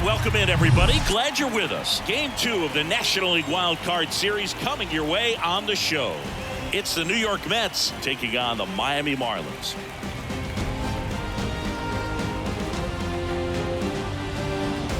welcome in, everybody. Glad you're with us. Game 2 of the National League Wild Card Series coming your way on the show. It's the New York Mets taking on the Miami Marlins.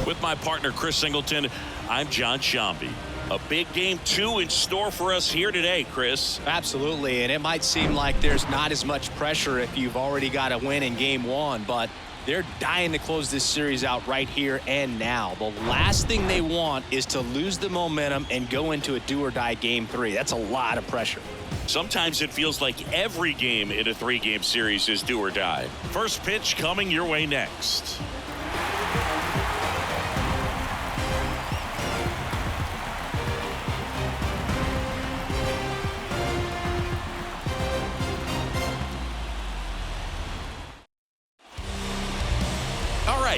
With my partner, Chris Singleton, I'm John Shambi. A big Game 2 in store for us here today, Chris. Absolutely, and it might seem like there's not as much pressure if you've already got a win in Game 1, but they're dying to close this series out right here and now. The last thing they want is to lose the momentum and go into a do-or-die Game 3. That's a lot of pressure. Sometimes it feels like every game in a 3-game series is do or die. First pitch coming your way next.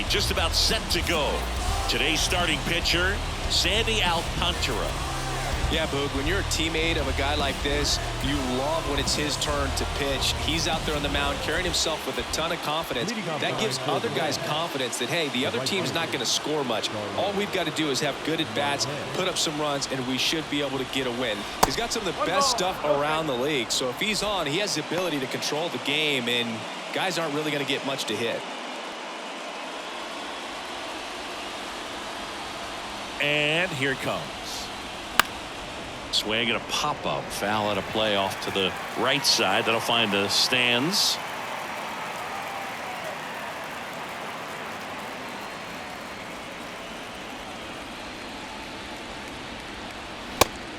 Just about set to go. Today's starting pitcher, Sandy Alcantara. Yeah, Boog, when you're a teammate of a guy like this, you love when it's his turn to pitch. He's out there on the mound carrying himself with a ton of confidence. That gives other guys confidence that, hey, the other team's not going to score much. All we've got to do is have good at-bats, put up some runs, and we should be able to get a win. He's got some of the best stuff around the league, so if he's on, he has the ability to control the game, and guys aren't really going to get much to hit. And here it comes. Swing and a pop-up. Foul out of play off to the right side. That'll find the stands.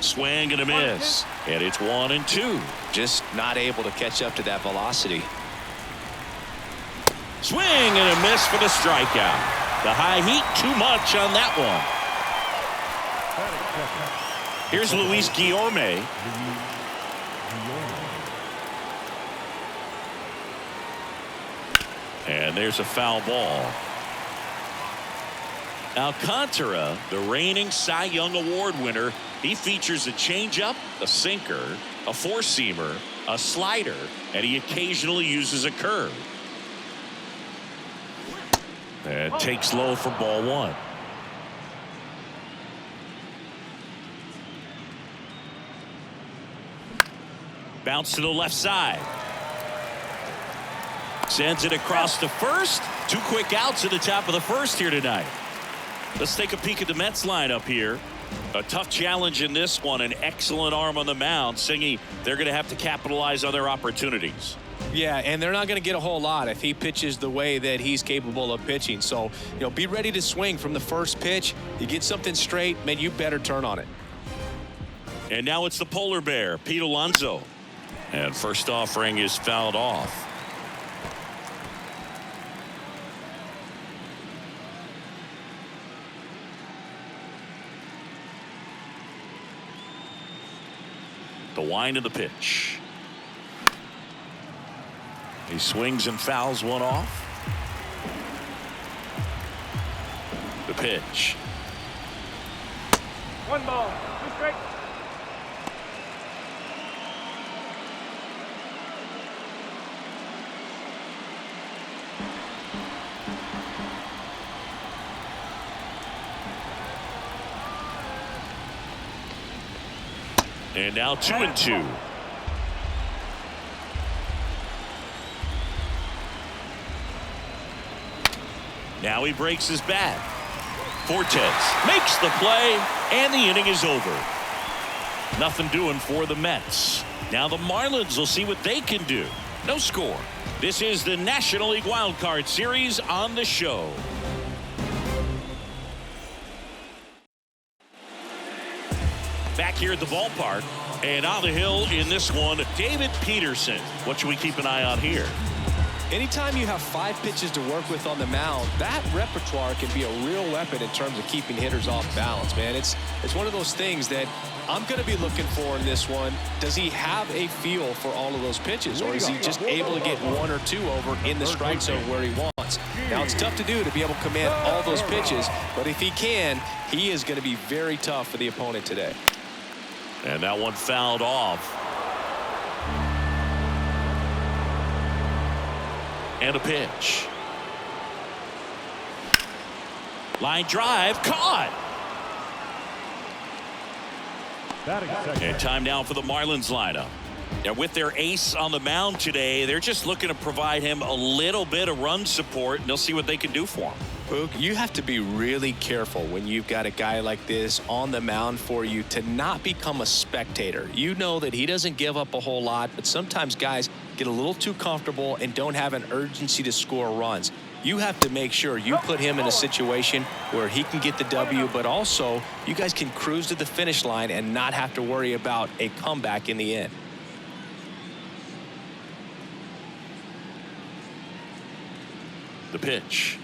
Swing and a miss. And it's 1-2. Just not able to catch up to that velocity. Swing and a miss for the strikeout. The high heat, too much on that one. Here's Luis Guillorme. And there's a foul ball. Alcantara, the reigning Cy Young Award winner, he features a changeup, a sinker, a four-seamer, a slider, and he occasionally uses a curve. And takes low for ball 1. Bounce to the left side. Sends it across to first. 2 quick outs at the top of the first here tonight. Let's take a peek at the Mets lineup here. A tough challenge in this one. An excellent arm on the mound. Singy, they're going to have to capitalize on their opportunities. Yeah, and they're not going to get a whole lot if he pitches the way that he's capable of pitching. So, be ready to swing from the first pitch. You get something straight, man, you better turn on it. And now it's the polar bear, Pete Alonso. And first offering is fouled off. The wind of the pitch. He swings and fouls one off. The pitch. 1 ball, 2 strikes. And now 2-2. Now he breaks his bat. Fortes makes the play, and the inning is over. Nothing doing for the Mets. Now the Marlins will see what they can do. No score. This is the National League Wild Card Series on the show. Back here at the ballpark, and on the hill in this one, David Peterson. What should we keep an eye on here? Anytime you have 5 pitches to work with on the mound, that repertoire can be a real weapon in terms of keeping hitters off balance, man. It's one of those things that I'm going to be looking for in this one. Does he have a feel for all of those pitches, or is he just able to get 1 or 2 over in the strike zone where he wants? Now, it's tough to do to be able to command all those pitches, but if he can, he is going to be very tough for the opponent today. And that one fouled off. And a pitch. Line drive, caught. And time now for the Marlins lineup. And with their ace on the mound today, they're just looking to provide him a little bit of run support, and they'll see what they can do for him. Boog, you have to be really careful when you've got a guy like this on the mound for you to not become a spectator. You know that he doesn't give up a whole lot, but sometimes guys get a little too comfortable and don't have an urgency to score runs. You have to make sure you put him in a situation where he can get the W, but also you guys can cruise to the finish line and not have to worry about a comeback in the end. The pitch.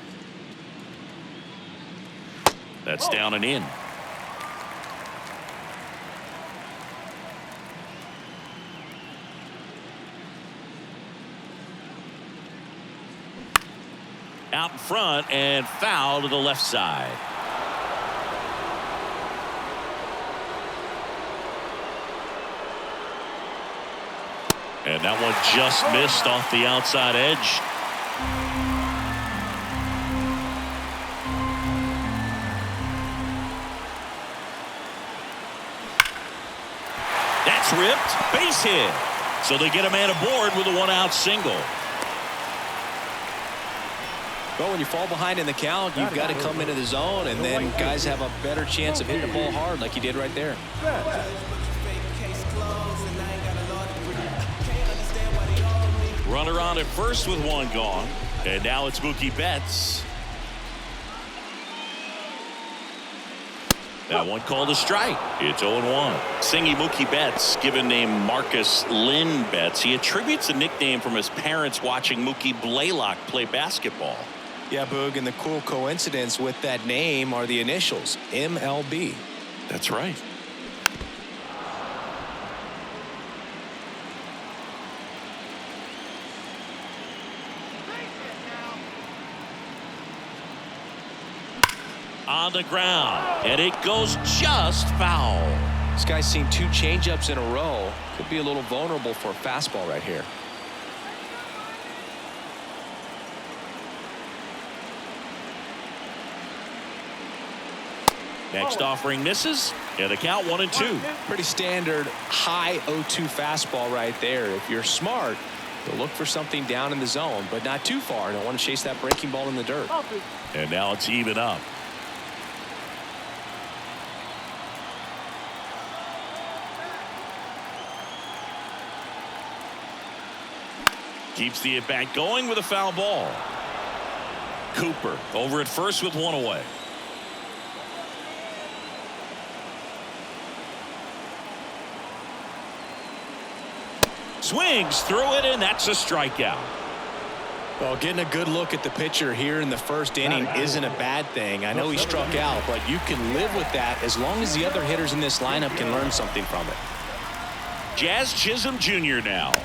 That's down and in. Out in front and foul to the left side. And that one just missed off the outside edge. That's ripped. Base hit. So they get a man aboard with a one-out single. Well, when you fall behind in the count, you've got to come into the zone, and then guys have a better chance of hitting the ball hard like you did right there. Runner on at first with one gone. And now it's Mookie Betts. That one called a strike. It's 0-1. Singy Mookie Betts, given name Marcus Lynn Betts. He attributes a nickname from his parents watching Mookie Blaylock play basketball. Yeah, Boog, and the cool coincidence with that name are the initials, MLB. That's right. On the ground, and it goes just foul. This guy's seen two changeups in a row. Could be a little vulnerable for a fastball right here. Next offering misses, and the count 1-2. Pretty standard high 0-2 fastball right there. If you're smart, you'll look for something down in the zone, but not too far. Don't want to chase that breaking ball in the dirt. And now it's even up. Keeps the at-bat going with a foul ball. Cooper over at first with one away. Swings through it, and that's a strikeout. Well, getting a good look at the pitcher here in the first inning isn't a bad thing. I know he struck out, but you can live with that as long as the other hitters in this lineup can learn something from it. Jazz Chisholm Jr. now.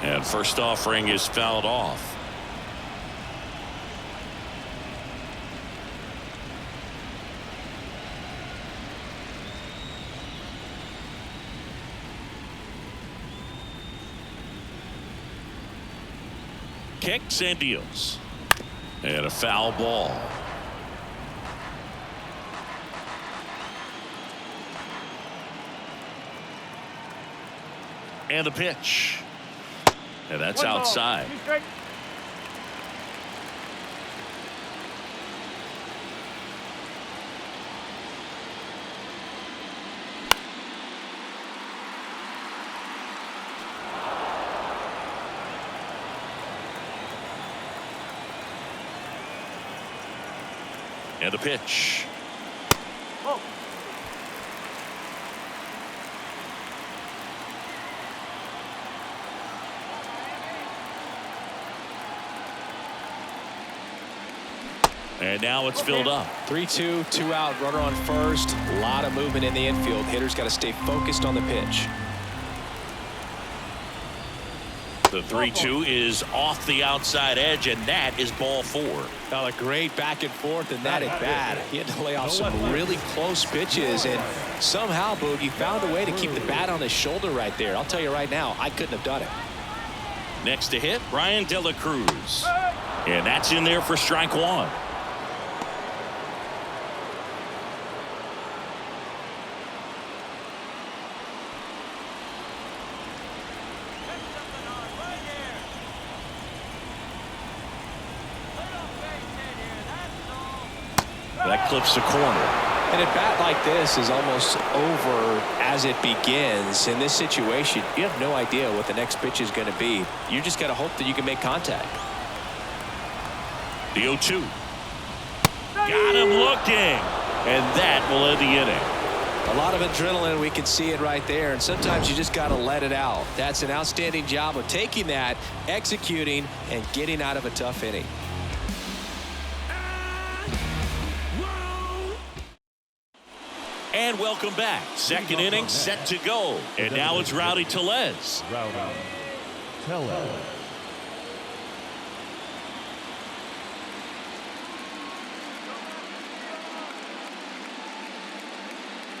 And first offering is fouled off. Kicks and deals. And a foul ball. And the pitch. And that's outside. And the pitch. And now it's filled up. 3-2, 2 out, runner on first. A lot of movement in the infield. Hitters got to stay focused on the pitch. The 3-2 is off the outside edge, and that is ball 4. Now a great back and forth, and that at bat. He had to lay off some really close pitches, and somehow, Boogie found a way to keep the bat on his shoulder right there. I'll tell you right now, I couldn't have done it. Next to hit, Brian De La Cruz. And that's in there for strike 1. That clips the corner. And a bat like this is almost over as it begins. In this situation, you have no idea what the next pitch is going to be. You just got to hope that you can make contact. The 0-2. Got him looking. And that will end the inning. A lot of adrenaline, we can see it right there, and sometimes you just got to let it out. That's an outstanding job of taking that, executing, and getting out of a tough inning. And welcome back. Second inning set to go. And now it's Rowdy Tellez.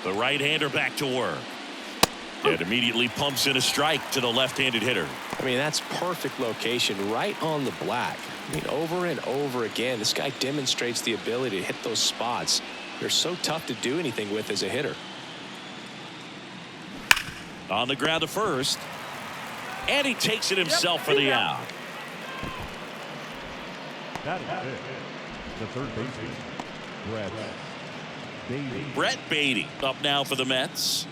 The right-hander back to work. And immediately pumps in a strike to the left-handed hitter. I mean, that's perfect location, right on the black. I mean, over and over again, this guy demonstrates the ability to hit those spots. They're so tough to do anything with as a hitter. On the ground to first. And he takes it himself for the out. That is it. The third baseman, Brett Beatty up now for the Mets.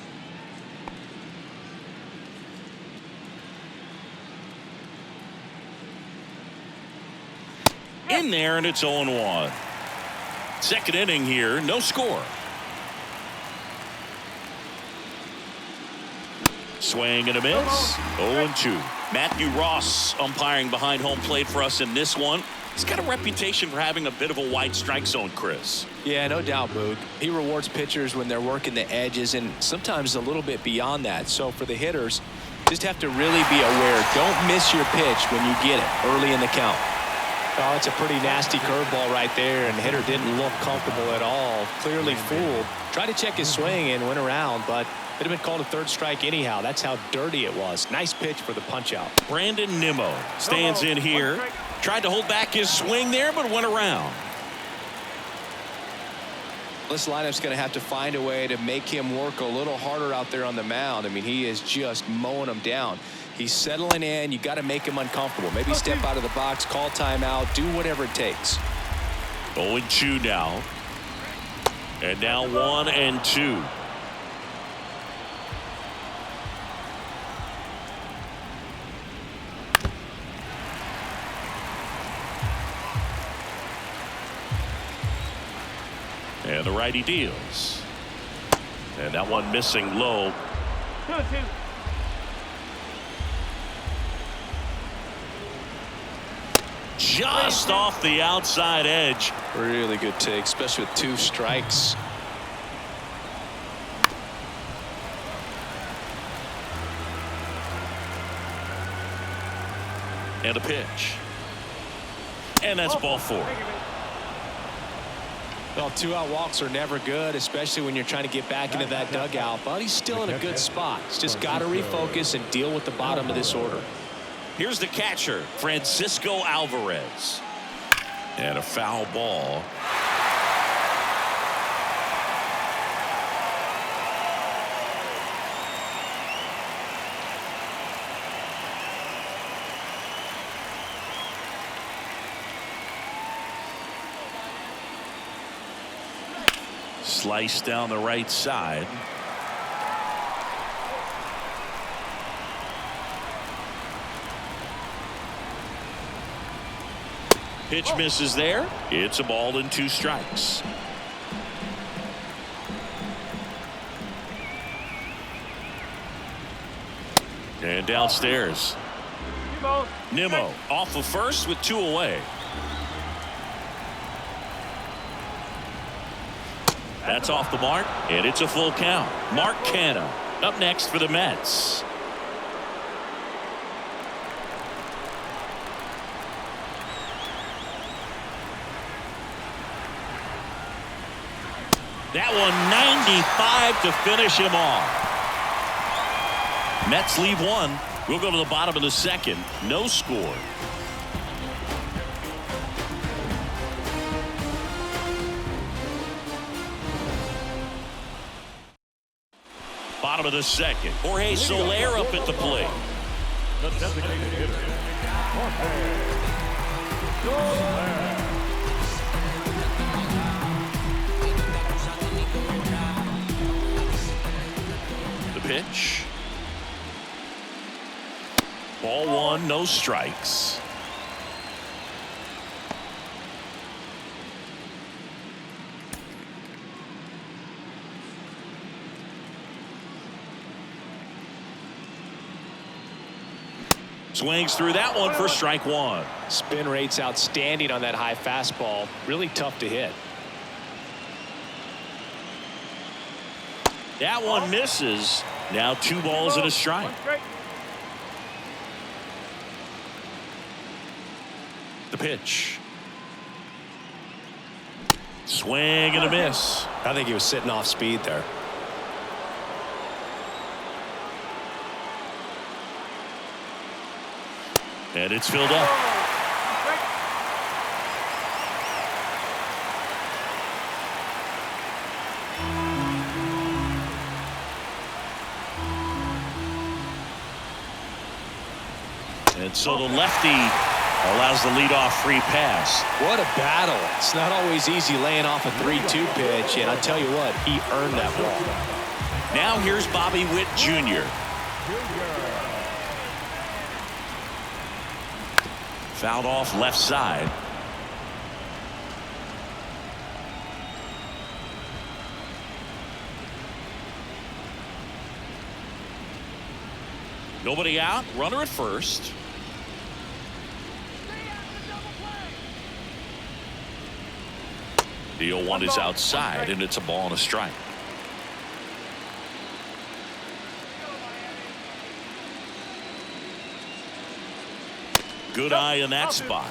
In there, and it's 0-1. Second inning here, no score. Swing and a miss. 0-2. Matthew Ross umpiring behind home plate for us in this one. He's got a reputation for having a bit of a wide strike zone, Chris. Yeah, no doubt, Boog. He rewards pitchers when they're working the edges and sometimes a little bit beyond that. So for the hitters, just have to really be aware. Don't miss your pitch when you get it early in the count. Oh, it's a pretty nasty curveball right there, and the hitter didn't look comfortable at all. Clearly fooled. Tried to check his swing and went around, but it had been called a third strike anyhow. That's how dirty it was. Nice pitch for the punch-out. Brandon Nimmo stands in here. Tried to hold back his swing there, but went around. This lineup's going to have to find a way to make him work a little harder out there on the mound. I mean, he is just mowing them down. He's settling in. You got to make him uncomfortable. Maybe step out of the box, call timeout, do whatever it takes. 0-2 now. And now 1-2. And the righty deals. And that one missing low. 2-2. Just off the outside edge. Really good take, especially with 2 strikes. And a pitch. And that's ball 4. Well, 2-out walks are never good, especially when you're trying to get back into that dugout. But he's still in a good spot. He's just got to refocus and deal with the bottom of this order. Here's the catcher, Francisco Alvarez. And a foul ball. Slice down the right side. Pitch misses there. It's a ball and 2 strikes. And downstairs. Nimmo off of first with 2 away. That's off the mark, and it's a full count. Mark Canha up next for the Mets. That one 95 to finish him off. Mets leave 1. We'll go to the bottom of the second. No score. Bottom of the second. Jorge Soler up at the plate. The designated hitter, Jorge Soler. pitch. Ball one, no strikes. Swings through that one for strike one. Spin rate's outstanding on that high fastball. Really tough to hit. That one misses. Now 2 balls and a strike. The pitch. Swing and a miss. I think he was sitting off speed there. And it's filled up. And so the lefty allows the leadoff free pass. What a battle. It's not always easy laying off a 3-2 pitch, and I tell you what, he earned that ball. Now here's Bobby Witt Jr. Fouled off left side. Nobody out. Runner at first. The 0-1 is outside, and it's a ball and a strike. Good eye in that spot.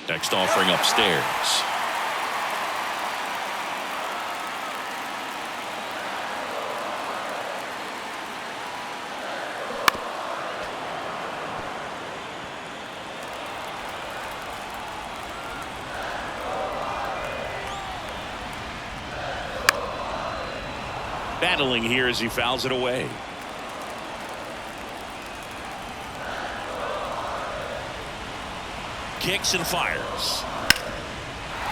Next offering upstairs. Battling here as he fouls it away. Kicks and fires.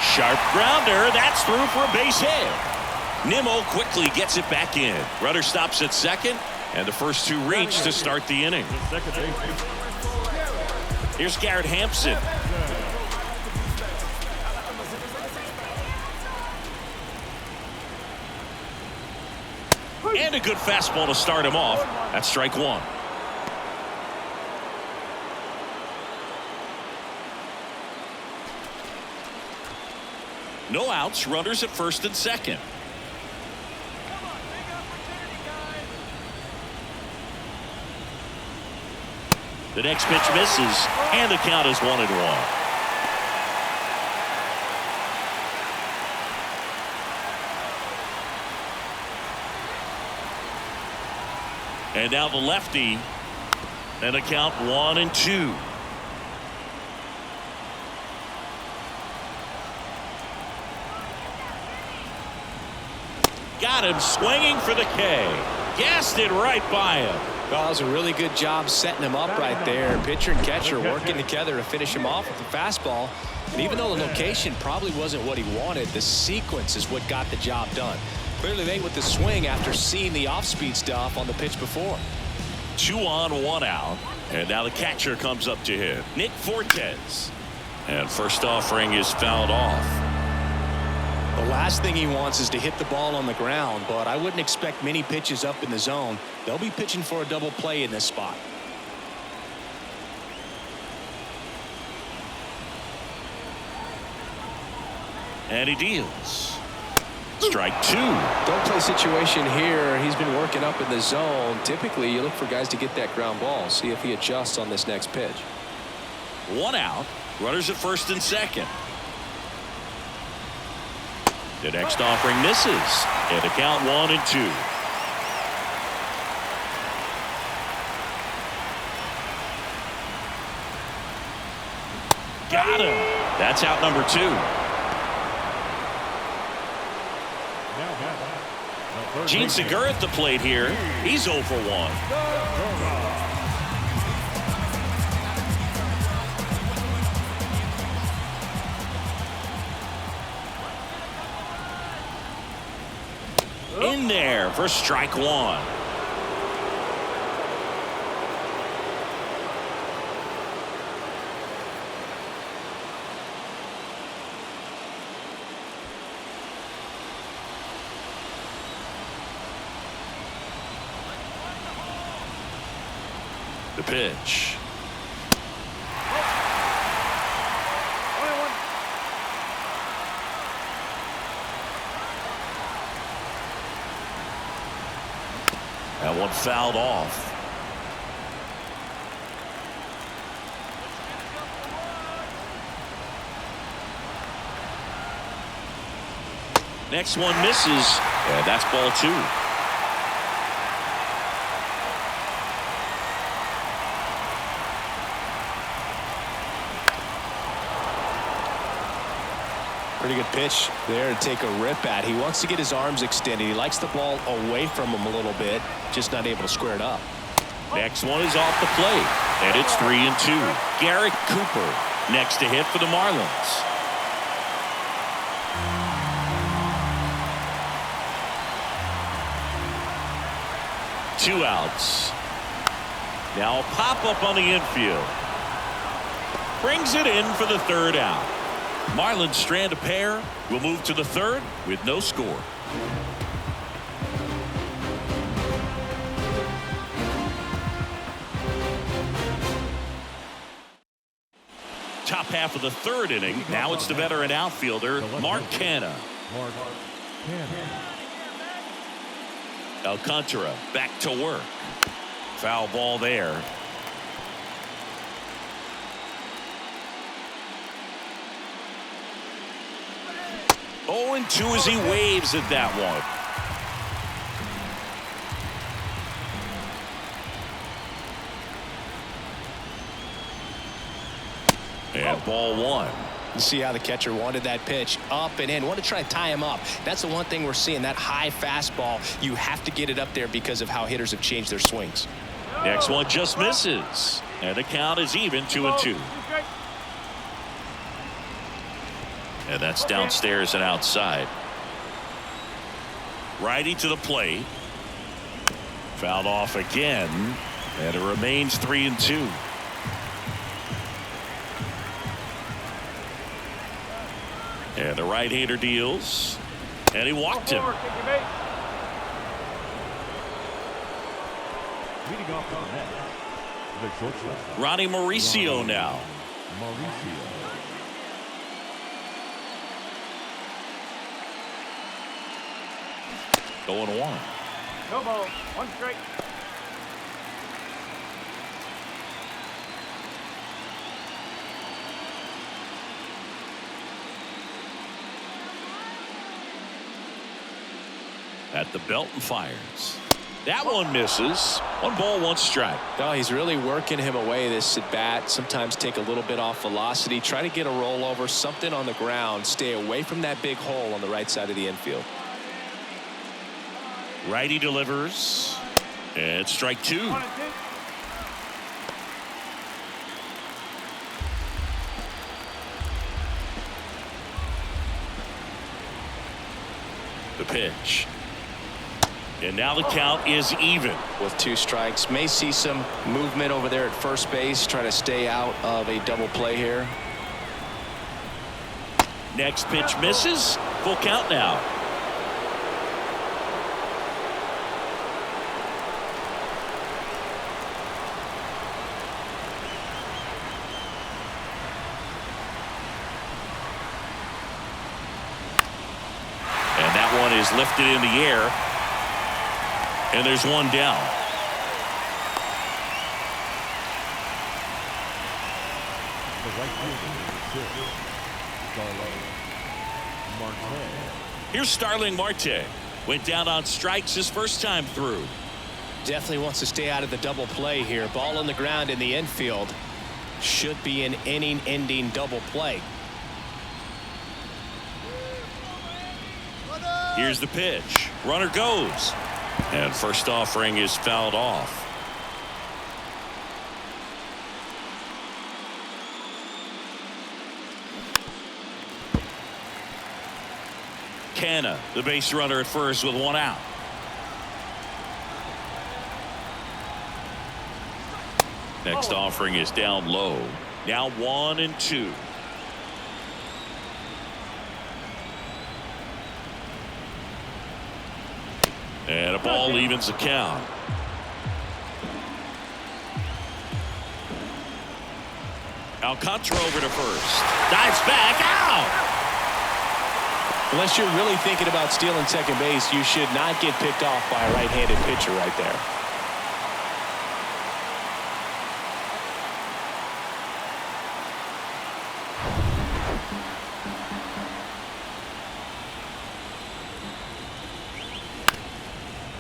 Sharp grounder. That's through for a base hit. Nimmo quickly gets it back in. Runner stops at second, and the first 2 reach to start the inning. Here's Garrett Hampson. And a good fastball to start him off. That's strike one. No outs, runners at first and second. The next pitch misses, and the count is 1-1. And now the lefty, and a count 1-2. Got him swinging for the K. Gassed it right by him. Well, that was a really good job setting him up right there. Pitcher and catcher working together to finish him off with the fastball. And even though the location probably wasn't what he wanted, the sequence is what got the job done. Clearly late with the swing after seeing the off-speed stuff on the pitch before. 2 on, 1 out. And now the catcher comes up to hit. Nick Fortes. And first offering is fouled off. The last thing he wants is to hit the ball on the ground, but I wouldn't expect many pitches up in the zone. They'll be pitching for a double play in this spot. And he deals. Strike 2. Don't play situation here. He's been working up in the zone. Typically, you look for guys to get that ground ball. See if he adjusts on this next pitch. 1 out. Runners at first and second. The next offering misses. And the count 1-2. Got him. That's out number 2. Gene Segura at the plate here. He's 0 for 1. In there for strike one. The pitch. That one fouled off. Next one misses, and that's ball two. Pretty good pitch there to take a rip at. He wants to get his arms extended. He likes the ball away from him a little bit, just not able to square it up. Next one is off the plate, and it's 3-2. Garrett Cooper next to hit for the Marlins. Two outs. Now a pop-up on the infield. Brings it in for the third out. Marlins strand a pair. Will move to the third with no score. Top half of the third inning. Now it's the veteran outfielder, Mark Canha. Alcantara back to work. Foul ball there. 0-2 as he waves at that one. And ball one. You see how the catcher wanted that pitch up and in. Want to try to tie him up. That's the one thing we're seeing, that high fastball. You have to get it up there because of how hitters have changed their swings. Next one just misses. And the count is even 2-2. And that's downstairs and outside. Righty to the plate. Fouled off again. And it remains 3-2. And the right-hander deals. And he walked him. Leading off the net, the shortstop. Ronnie Mauricio now. Mauricio. Going one. No ball. One strike. At the belt and fires. That one misses. 1 ball, 1 strike. Oh, he's really working him away this at bat. Sometimes take a little bit off velocity. Try to get a rollover, something on the ground. Stay away from that big hole on the right side of the infield. Righty delivers. And strike 2. The pitch. And now the count is even. With 2 strikes. May see some movement over there at first base. Try to stay out of a double play here. Next pitch misses. Full count now. And that one is lifted in the air. And there's one down. The right fielder, Starling Marte. Here's Starling Marte. Went down on strikes his first time through. Definitely wants to stay out of the double play here. Ball on the ground in the infield. Should be an inning-ending double play. Here's the pitch. Runner goes. And first offering is fouled off. Canna, the base runner at first with one out. Next offering is down low. Now 1-2. And a ball evens the count. Alcantara over to first. Dives back out. Unless you're really thinking about stealing second base, you should not get picked off by a right-handed pitcher right there.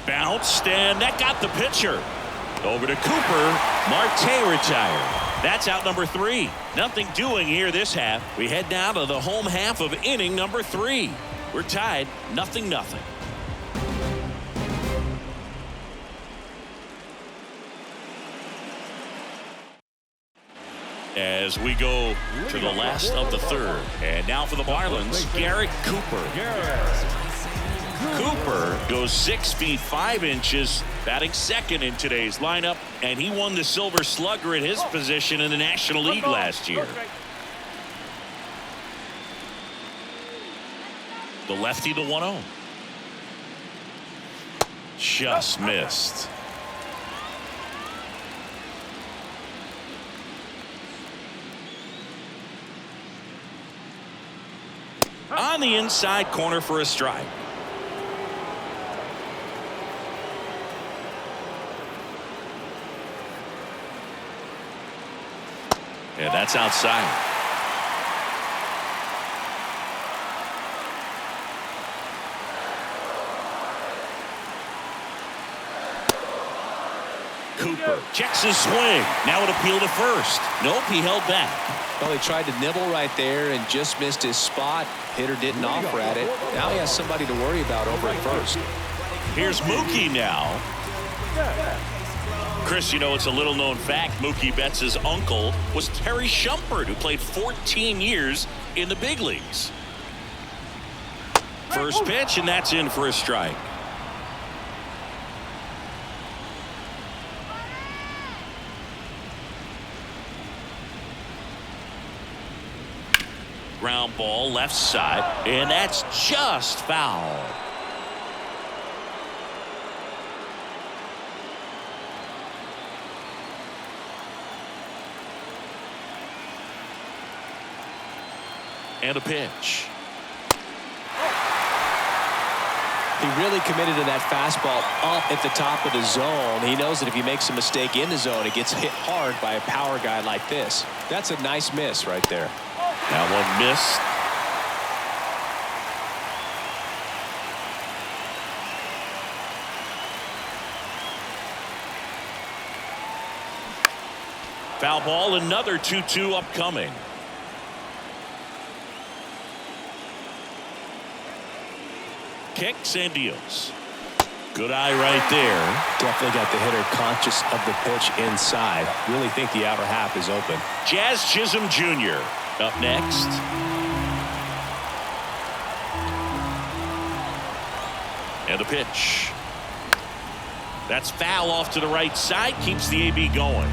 Bounced, and that got the pitcher. Over to Cooper. Marte retired. That's out number 3. Nothing doing here this half. We head down to the home half of inning number 3. We're tied 0-0. As we go to the last of the third. And now for the Marlins, Garrett Cooper. Cooper goes 6 feet 5 inches, batting second in today's lineup, and he won the Silver Slugger at his position in the National League last year. The lefty to 1-0. Just missed. On the inside corner for a strike. And that's outside. Cooper checks his swing. Now an appeal to first. Nope, he held back. Well, he tried to nibble right there and just missed his spot. Hitter didn't offer at it. Now he has somebody to worry about over at first. Here's Mookie now. Chris, you know, it's a little known fact. Mookie Betts' uncle was Terry Shumpert, who played 14 years in the big leagues. First pitch, and that's in for a strike. Ground ball left side, and that's just foul. And a pitch. He really committed to that fastball up at the top of the zone. He knows that if he makes a mistake in the zone, it gets hit hard by a power guy like this. That's a nice miss right there. That one missed. Foul ball, another 2-2 upcoming. Kicks and deals. Good eye right there. Definitely got the hitter conscious of the pitch inside. Really think the outer half is open. Jazz Chisholm Jr. up next. And a pitch. That's foul off to the right side. Keeps the AB going.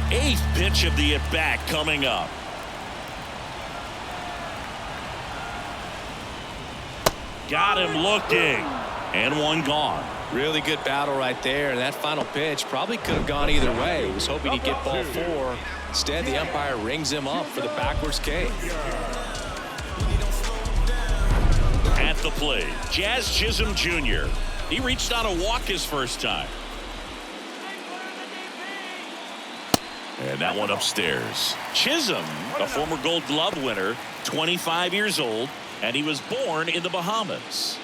8th pitch of the at-bat coming up. Got him looking. And one gone. Really good battle right there. And that final pitch probably could have gone either way. He was hoping he'd get ball 4. Instead, the umpire rings him up for the backwards K. At the plate, Jazz Chisholm Jr. He reached on a walk his first time. And that one upstairs. Chisholm, a former Gold Glove winner, 25 years old, and he was born in the Bahamas.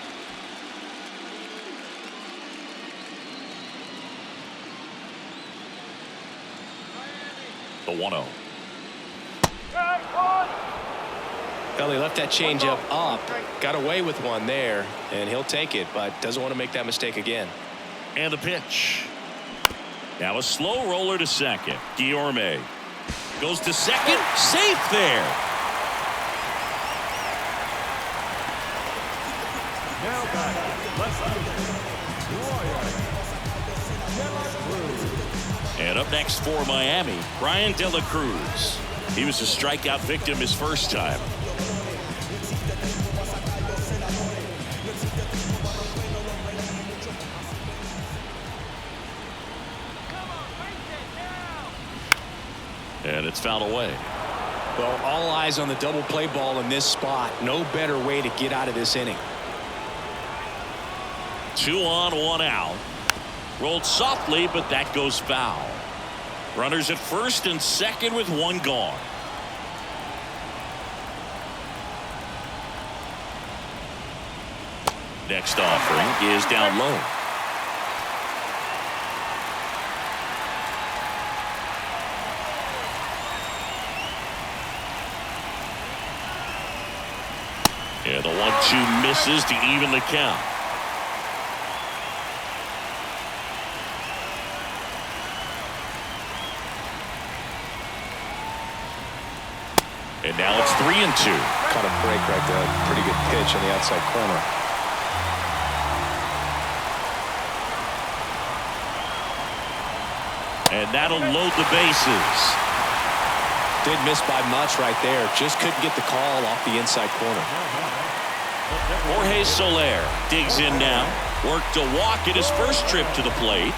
The 1-0. Well, he left that changeup up, got away with one there, and he'll take it, but doesn't want to make that mistake again. And the pitch. Now a slow roller to second. Guillorme goes to second. Safe there. And up next for Miami, Brian De La Cruz. He was a strikeout victim his first time. And it's fouled away. Well, all eyes on the double play ball in this spot. No better way to get out of this inning. 2 on, 1 out. Rolled softly, but that goes foul. Runners at first and second with 1 gone. Next offering is down low. Yeah, the 1-2 misses to even the count. And now it's 3-2. Caught a break right there. Pretty good pitch on the outside corner. And that'll load the bases. Didn't miss by much right there. Just couldn't get the call off the inside corner. Jorge Soler digs in now. Worked a walk at his first trip to the plate.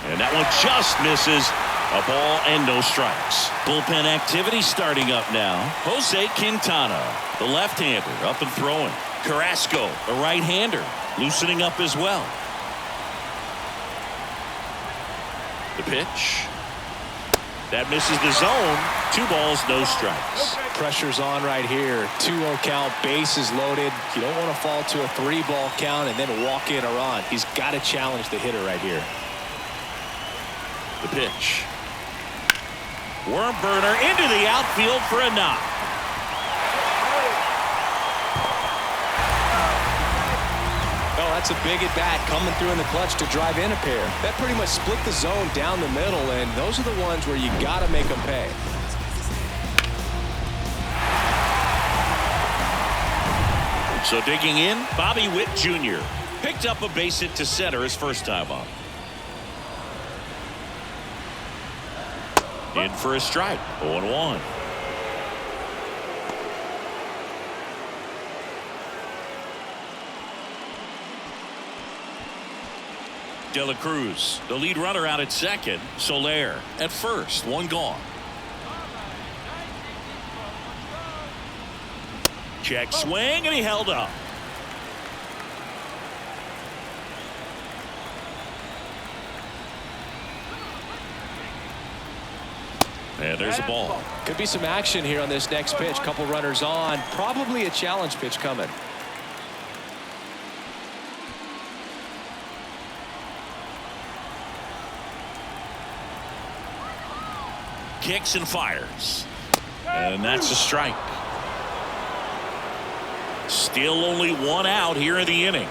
And that one just misses. A ball and no strikes. Bullpen activity starting up now. Jose Quintana, the left-hander, up and throwing. Carrasco, the right-hander, loosening up as well. The pitch. That misses the zone. 2 balls, no strikes. Pressure's on right here. 2-0 count, bases loaded. You don't want to fall to a 3-ball count and then walk in a run. He's got to challenge the hitter right here. The pitch. Worm burner into the outfield for a knock. Oh, that's a big at bat coming through in the clutch to drive in a pair. That pretty much split the zone down the middle, and those are the ones where you got to make them pay. So digging in, Bobby Witt Jr. picked up a base hit to center his first time up. In for a strike. 0-1. De La Cruz, the lead runner, out at second. Soler at first. 1 gone. Check swing, and he held up. And there's a ball. Could be some action here on this next pitch. Couple runners on. Probably a challenge pitch coming. Kicks and fires. And that's a strike. Still only 1 out here in the inning.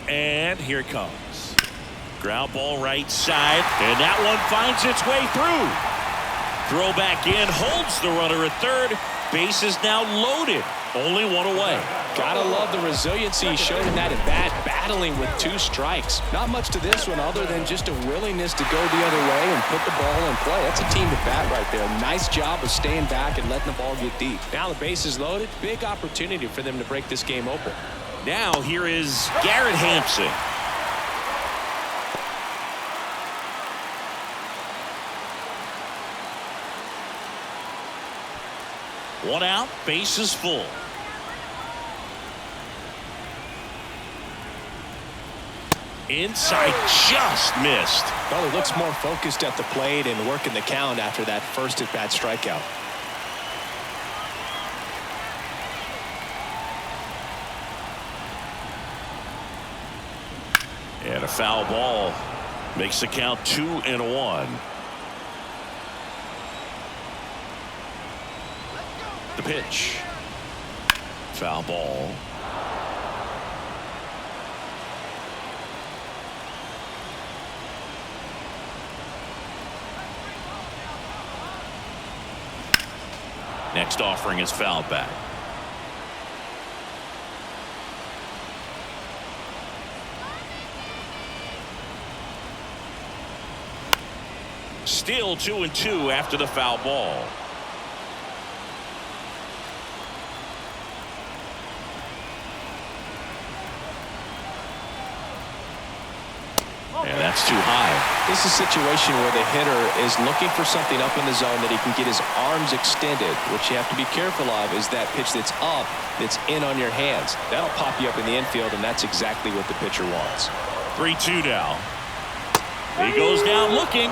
And here it comes. Ground ball right side. And that one finds its way through. Throw back in. Holds the runner at third. Base is now loaded. Only 1 away. Gotta love the resiliency he showed in that at bat, battling with 2 strikes. Not much to this one other than just a willingness to go the other way and put the ball in play. That's a team at bat right there. Nice job of staying back and letting the ball get deep. Now the base is loaded. Big opportunity for them to break this game open. Now here is Garrett Hampson. One out, base is full. Inside, just missed. Well, he looks more focused at the plate and working the count after that first at-bat strikeout. And a foul ball makes the count 2-1. The pitch. foul ball. Next offering is fouled back. Still 2-2 after the foul ball. And that's too high. This is a situation where the hitter is looking for something up in the zone that he can get his arms extended. What you have to be careful of is that pitch that's up, that's in on your hands. That'll pop you up in the infield, and that's exactly what the pitcher wants. 3-2 now. He goes down looking.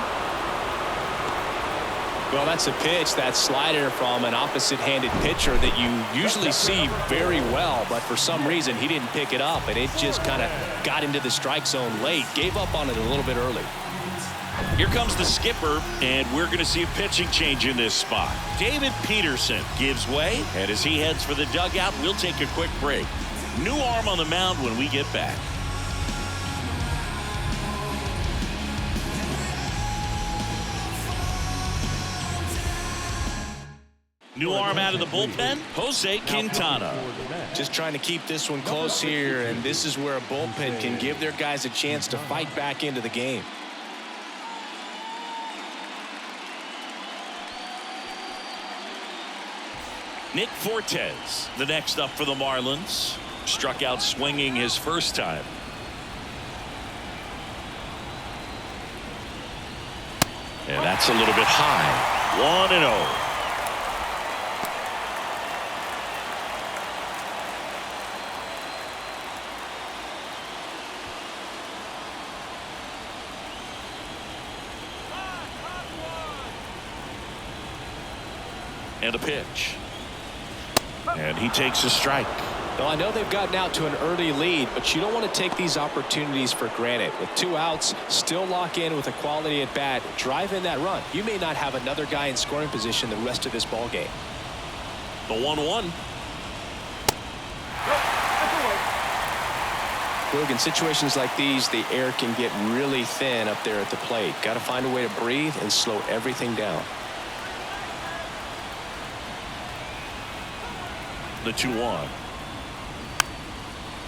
Well, that's a pitch, that slider from an opposite-handed pitcher that you usually see very well, but for some reason he didn't pick it up, and it just kind of got into the strike zone late. Gave up on it a little bit early. Here comes the skipper, and we're going to see a pitching change in this spot. David Peterson gives way, and as he heads for the dugout, we'll take a quick break. New arm on the mound when we get back. New arm out of the bullpen, Jose Quintana. Just trying to keep this one close here, and this is where a bullpen can give their guys a chance to fight back into the game. Nick Fortes, the next up for the Marlins. Struck out swinging his first time. And that's a little bit high. 1-0. And a pitch. And he takes a strike. Well, I know they've gotten out to an early lead, but you don't want to take these opportunities for granted. With 2 outs, still lock in with a quality at bat, drive in that run. You may not have another guy in scoring position the rest of this ball game. The 1-1. Look, in situations like these, the air can get really thin up there at the plate. Got to find a way to breathe and slow everything down. The 2-1.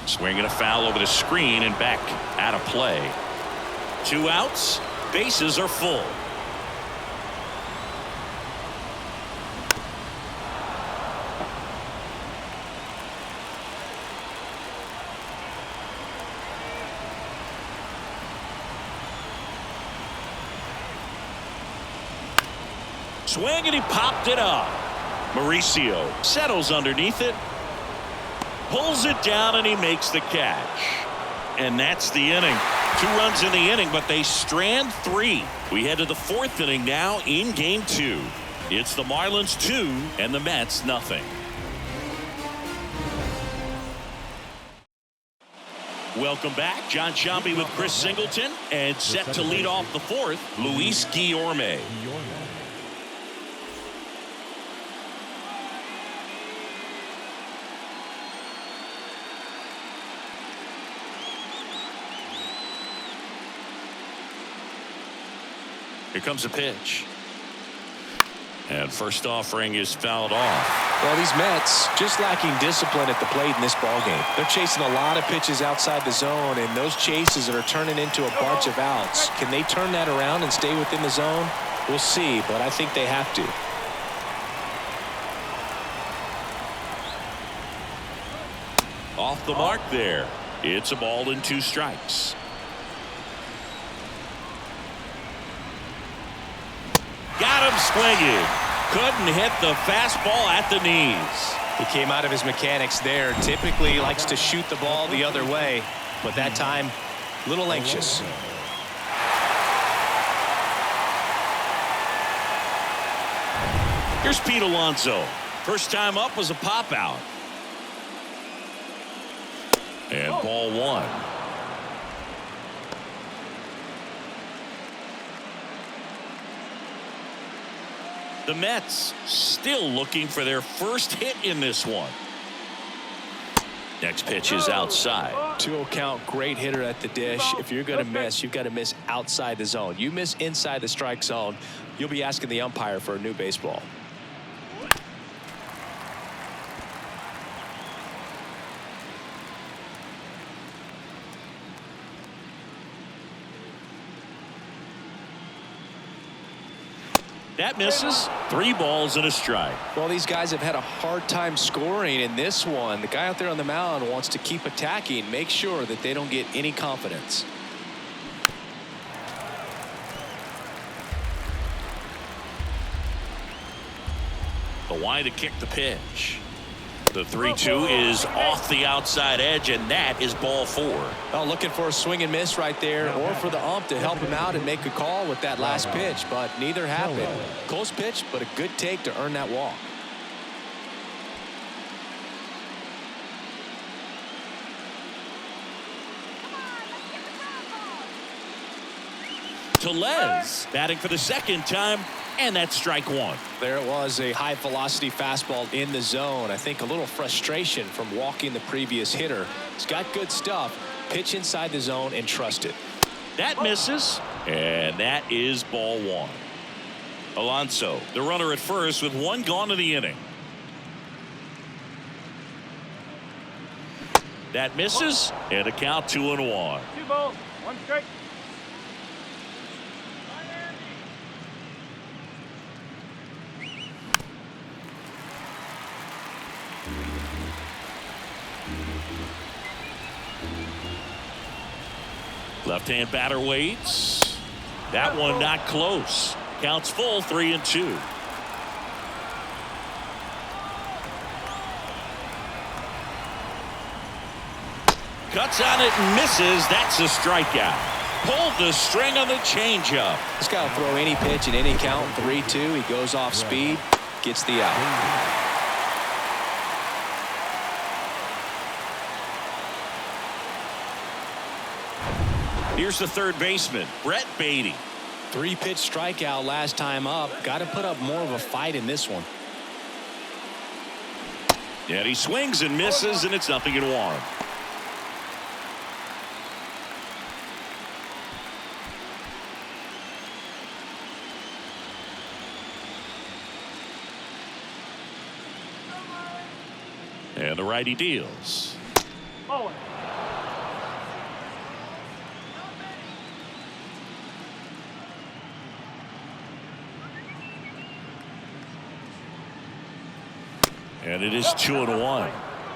Swinging a foul over the screen and back out of play. 2 outs. Bases are full. Swing and he popped it up. Mauricio settles underneath it, pulls it down, and he makes the catch. And that's the inning. 2 runs in the inning, but they strand 3. We head to the 4th inning now in game 2. It's the Marlins 2 and the Mets nothing. Welcome back. John Sciambi with Chris Singleton, and set to lead off the 4th, Luis Guillorme. Here comes a pitch. And first offering is fouled off. Well, these Mets just lacking discipline at the plate in this ballgame. They're chasing a lot of pitches outside the zone, and those chases are turning into a bunch of outs. Can they turn that around and stay within the zone? We'll see, but I think they have to. Off the mark there. It's a ball and 2 strikes. Got him swinging. Couldn't hit the fastball at the knees. He came out of his mechanics there. Typically likes to shoot the ball the other way, but that time a little anxious. Here's Pete Alonso. First time up was a pop out. And ball 1. The Mets still looking for their first hit in this one. Next pitch is outside. 2-0 count, great hitter at the dish. If you're going to miss, you've got to miss outside the zone. You miss inside the strike zone, you'll be asking the umpire for a new baseball. That misses. 3 balls and a strike. Well, these guys have had a hard time scoring in this one. The guy out there on the mound wants to keep attacking, make sure that they don't get any confidence. The wide to kick the pitch. The 3-2 is off the outside edge, and that is ball 4. Well, looking for a swing and miss right there, or for the ump to help him out and make a call with that last pitch, but neither happened. Close pitch, but a good take to earn that walk. Tellez batting for the second time, and that's strike 1. There it was, a high velocity fastball in the zone. I think a little frustration from walking the previous hitter. He's got good stuff. Pitch inside the zone and trust it. That misses, and that is ball 1. Alonso, the runner at first with 1 gone in the inning. That misses, and a count 2-1. 2 balls, 1 strike. Left-hand batter waits. That one not close. Counts full, 3-2. Cuts on it and misses. That's a strikeout. Pulled the string on the changeup. This guy will throw any pitch in any count. 3-2. He goes off speed, gets the out. Here's the third baseman, Brett Beatty. 3-pitch strikeout last time up. Got to put up more of a fight in this one. And he swings and misses, and it's 0-1. And the righty deals. And it is 2-1.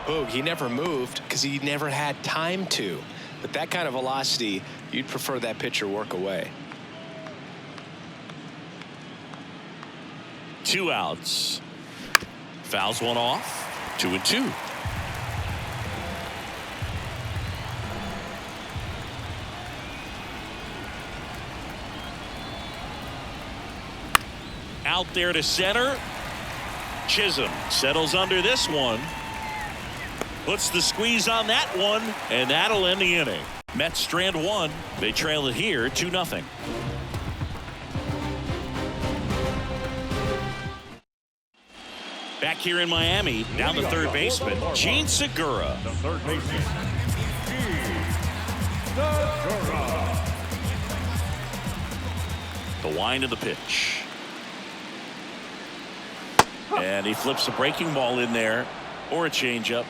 Boog, he never moved because he never had time to. But that kind of velocity, you'd prefer that pitcher work away. 2 outs. Fouls one off. 2-2. Out there to center. Chisholm settles under this one. Puts the squeeze on that one, and that'll end the inning. Mets strand 1. They trail it here 2-0. Back here in Miami, down the third baseman, Gene Segura. The third baseman, Segura. The wind of the pitch. And he flips a breaking ball in there, or a changeup.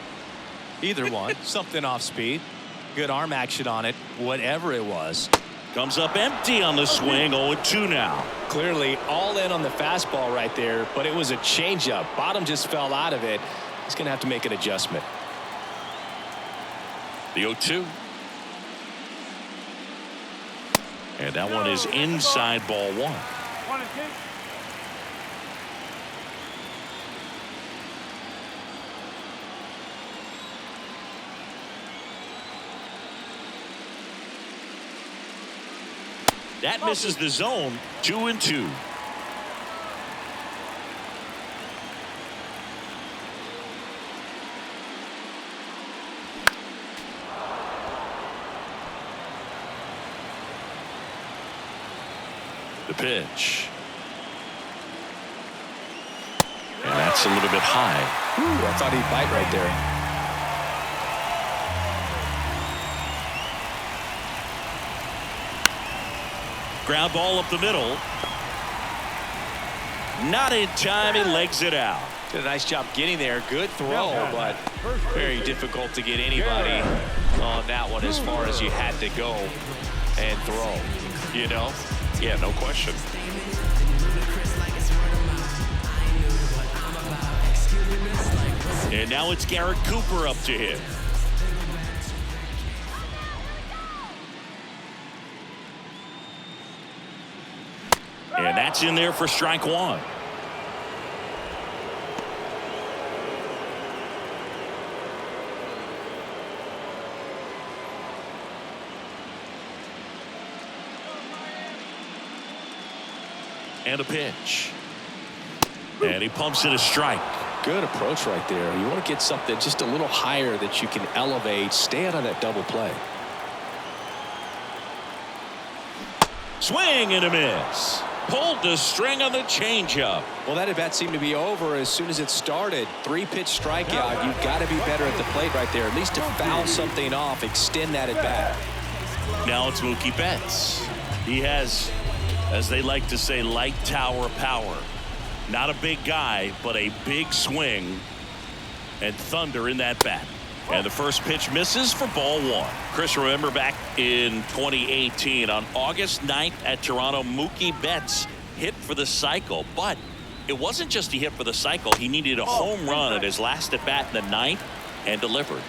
Either one. Something off speed. Good arm action on it, whatever it was. Comes up empty on the swing. 0-2 now. Clearly all in on the fastball right there, but it was a changeup. Bottom just fell out of it. He's going to have to make an adjustment. The 0-2. And that one is inside ball 1. 1-2. That misses the zone. 2-2. The pitch. And that's a little bit high. Ooh, I thought he'd bite right there. Ground ball up the middle. Not in time. He legs it out. Did a nice job getting there. Good throw, but very difficult to get anybody on that one as far as you had to go and throw. You know? Yeah, no question. And now it's Garrett Cooper up to hit. And that's in there for strike one. And a pitch. And he pumps it a strike. Good approach right there. You want to get something just a little higher that you can elevate. Stay out of that double play. Swing and a miss. Pulled the string on the changeup. Well, that at bat seemed to be over as soon as it started. 3-pitch strikeout. You've got to be better at the plate right there. At least to foul something off, extend that at bat. Now it's Mookie Betts. He has, as they like to say, light tower power. Not a big guy, but a big swing and thunder in that bat. And the first pitch misses for ball one. Chris, remember back in 2018 on August 9th at Toronto, Mookie Betts hit for the cycle. But it wasn't just he hit for the cycle. He needed a home run at his last at bat in the ninth and delivered.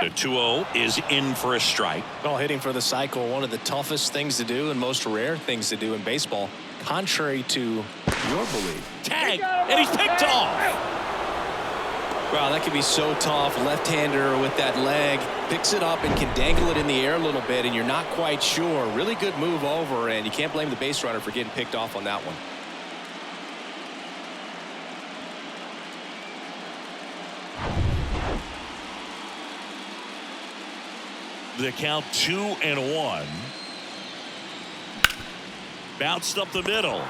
The 2-0 is in for a strike. Well, hitting for the cycle, one of the toughest things to do and most rare things to do in baseball, contrary to your belief. Tag, and he's picked off. Wow, that could be so tough. Left-hander with that leg, picks it up and can dangle it in the air a little bit, and you're not quite sure. Really good move over, and you can't blame the base runner for getting picked off on that one. The count 2-1. Bounced up the middle.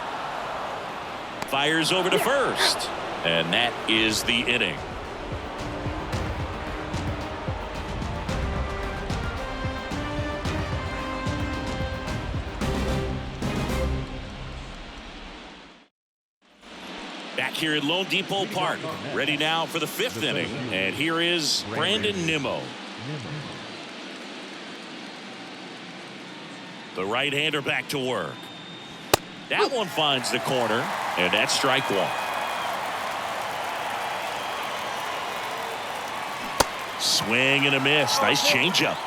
Fires over to first. And that is the inning. Back here at Lone Depot Park. Ready now for the fifth inning. And here is Brandon Nimmo. The right-hander back to work. That one finds the corner, and that's strike one. Swing and a miss. Nice changeup.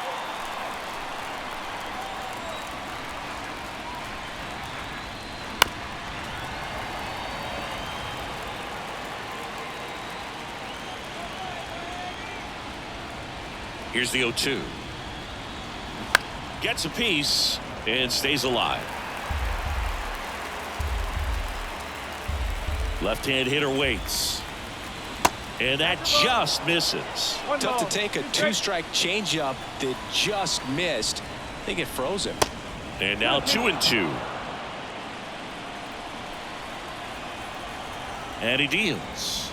Here's the 0-2. Gets a piece and stays alive. Left-hand hitter waits. And that just misses. Tough to take a two-strike changeup that just missed. I think it froze him. And now 2-2. And he deals.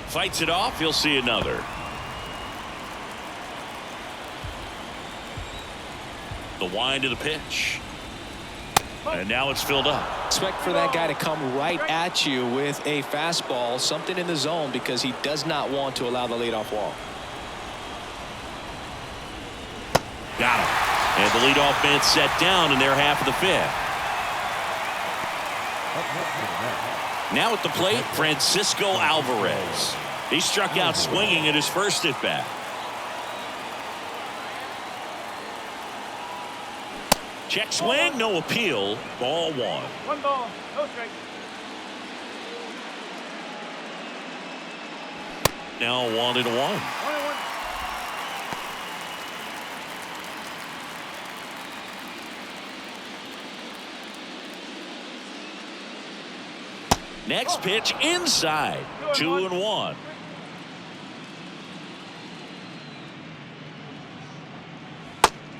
Fights it off. He'll see another. The wind of the pitch. And now it's filled up. Expect for that guy to come right at you with a fastball, something in the zone, because he does not want to allow the leadoff walk. Got him. And the leadoff man set down in their half of the fifth. Now at the plate, Francisco Alvarez. He struck out swinging at his first at bat. Check swing, no appeal. Ball one. One ball, no strike. Now 1-1. 1-1. Next pitch inside. 2-1.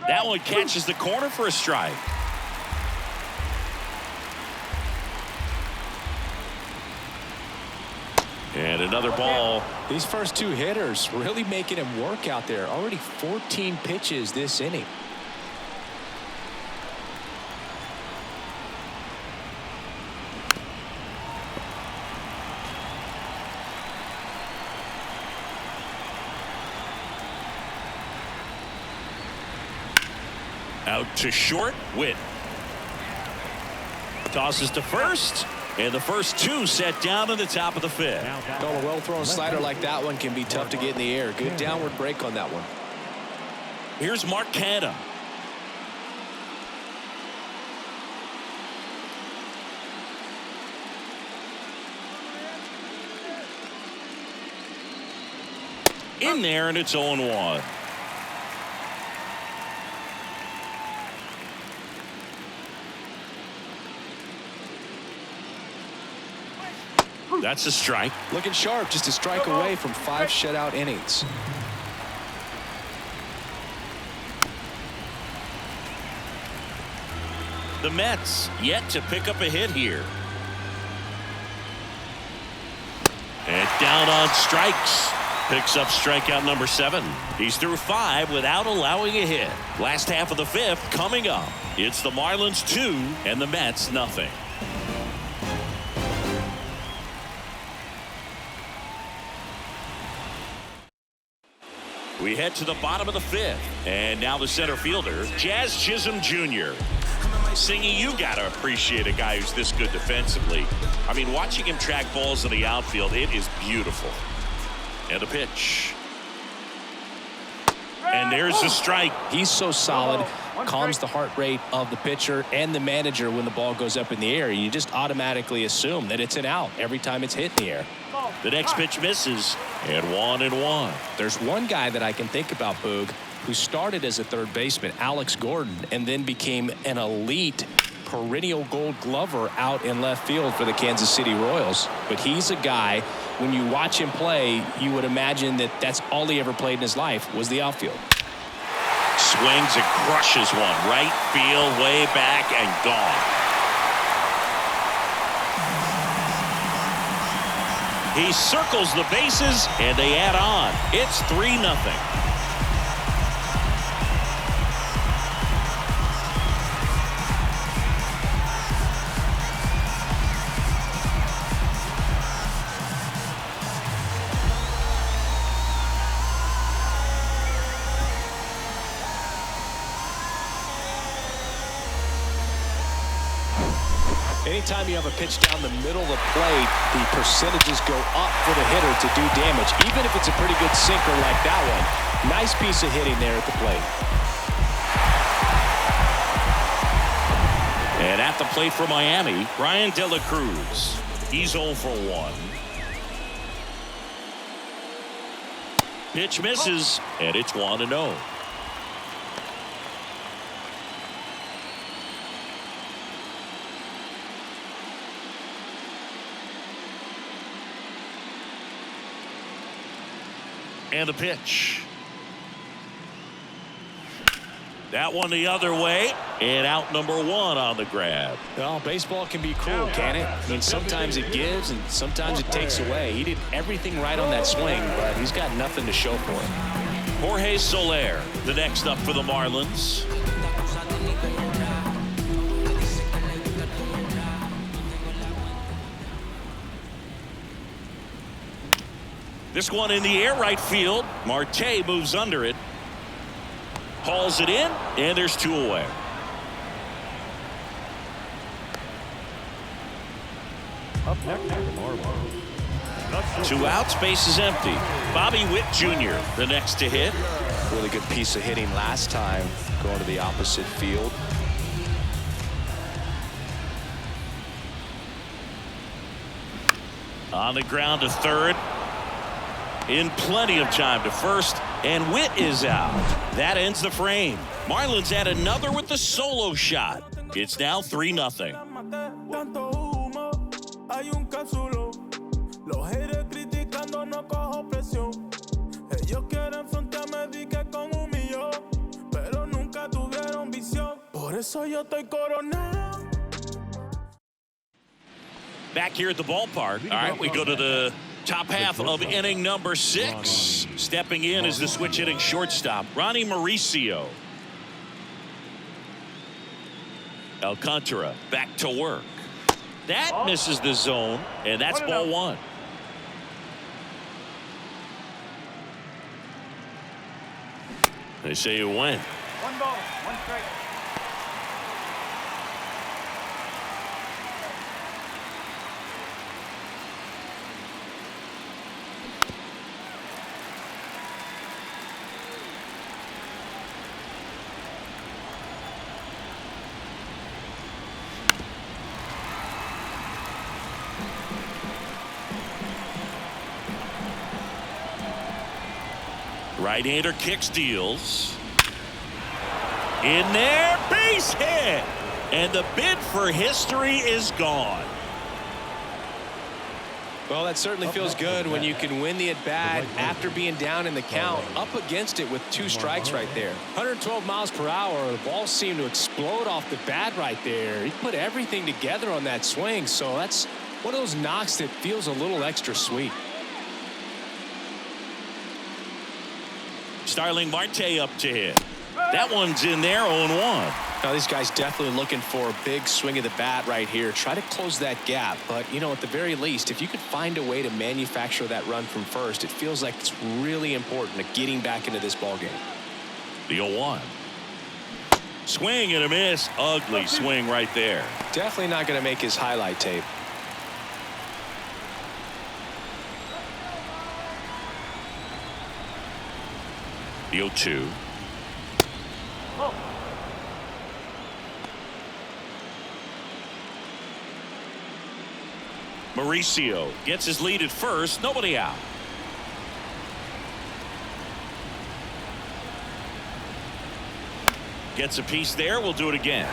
That one catches the corner for a strike. And another ball. These first two hitters really making him work out there. Already 14 pitches this inning. Out to short. Witt tosses to first, and the first two set down in the top of the fifth. A well-thrown slider like that one can be tough to get in the air. Good downward break on that one. Here's Mark Canha. In there, and it's 0-1. That's a strike. Looking sharp, just a strike away from 5 shutout innings. The Mets yet to pick up a hit here. And down on strikes. Picks up strikeout number 7. He's through 5 without allowing a hit. Last half of the 5th coming up. It's the Marlins 2 and the Mets nothing. We head to the bottom of the 5th, and now the center fielder, Jazz Chisholm Jr. Singy, you got to appreciate a guy who's this good defensively. I mean, watching him track balls in the outfield, it is beautiful. And a pitch. And there's the strike. He's so solid, calms the heart rate of the pitcher and the manager when the ball goes up in the air. You just automatically assume that it's an out every time it's hit in the air. The next pitch misses, and 1-1. There's one guy that I can think about, Boog, who started as a third baseman, Alex Gordon, and then became an elite perennial Gold Glover out in left field for the Kansas City Royals. But he's a guy, when you watch him play, you would imagine that that's all he ever played in his life was the outfield. Swings and crushes one. Right field, way back, and gone. He circles the bases, and they add on. It's 3-0. Anytime you have a pitch down the middle of the plate, the percentages go up for the hitter to do damage, even if it's a pretty good sinker like that one. Nice piece of hitting there at the plate. And at the plate for Miami, Brian De La Cruz. He's 0 for 1. Pitch misses, and it's 1-0. And a pitch. That one the other way, and out number 1 on the grab. Well, baseball can be cruel, can it? I mean, sometimes it gives and sometimes it takes away. He did everything right on that swing, but he's got nothing to show for it. Jorge Soler, the next up for the Marlins. This one in the air, right field. Marte moves under it. Hauls it in, and there's 2 away. Up next, Marlins. 2 outs, base is empty. Bobby Witt Jr., the next to hit. Really good piece of hitting last time, going to the opposite field. On the ground to third. In plenty of time to first, and Witt is out. That ends the frame. Marlins add another with the solo shot. It's now 3-0. Back here at the ballpark. All right, we go to the Top half of inning number 6. Stepping in is the switch hitting shortstop, Ronnie Mauricio. Alcantara back to work. That misses the zone, and that's ball 1. They say you win. 1 ball, 1 strike. Right-hander kicks, deals. In there, base hit. And the bid for history is gone. Well, that certainly feels good when you can win the at-bat after being down in the count, up against it with 2 strikes right there. 112 miles per hour. The ball seemed to explode off the bat right there. He put everything together on that swing, so that's one of those knocks that feels a little extra sweet. Starling Marte up to hit. That one's in there, 0-1. Now, these guys definitely looking for a big swing of the bat right here. Try to close that gap. But, you know, at the very least, if you could find a way to manufacture that run from first, it feels like it's really important to getting back into this ball game. The 0-1. Swing and a miss. Ugly swing right there. Definitely not going to make his highlight tape. The 0-2. Mauricio gets his lead at first. Nobody out. Gets a piece there. We'll do it again.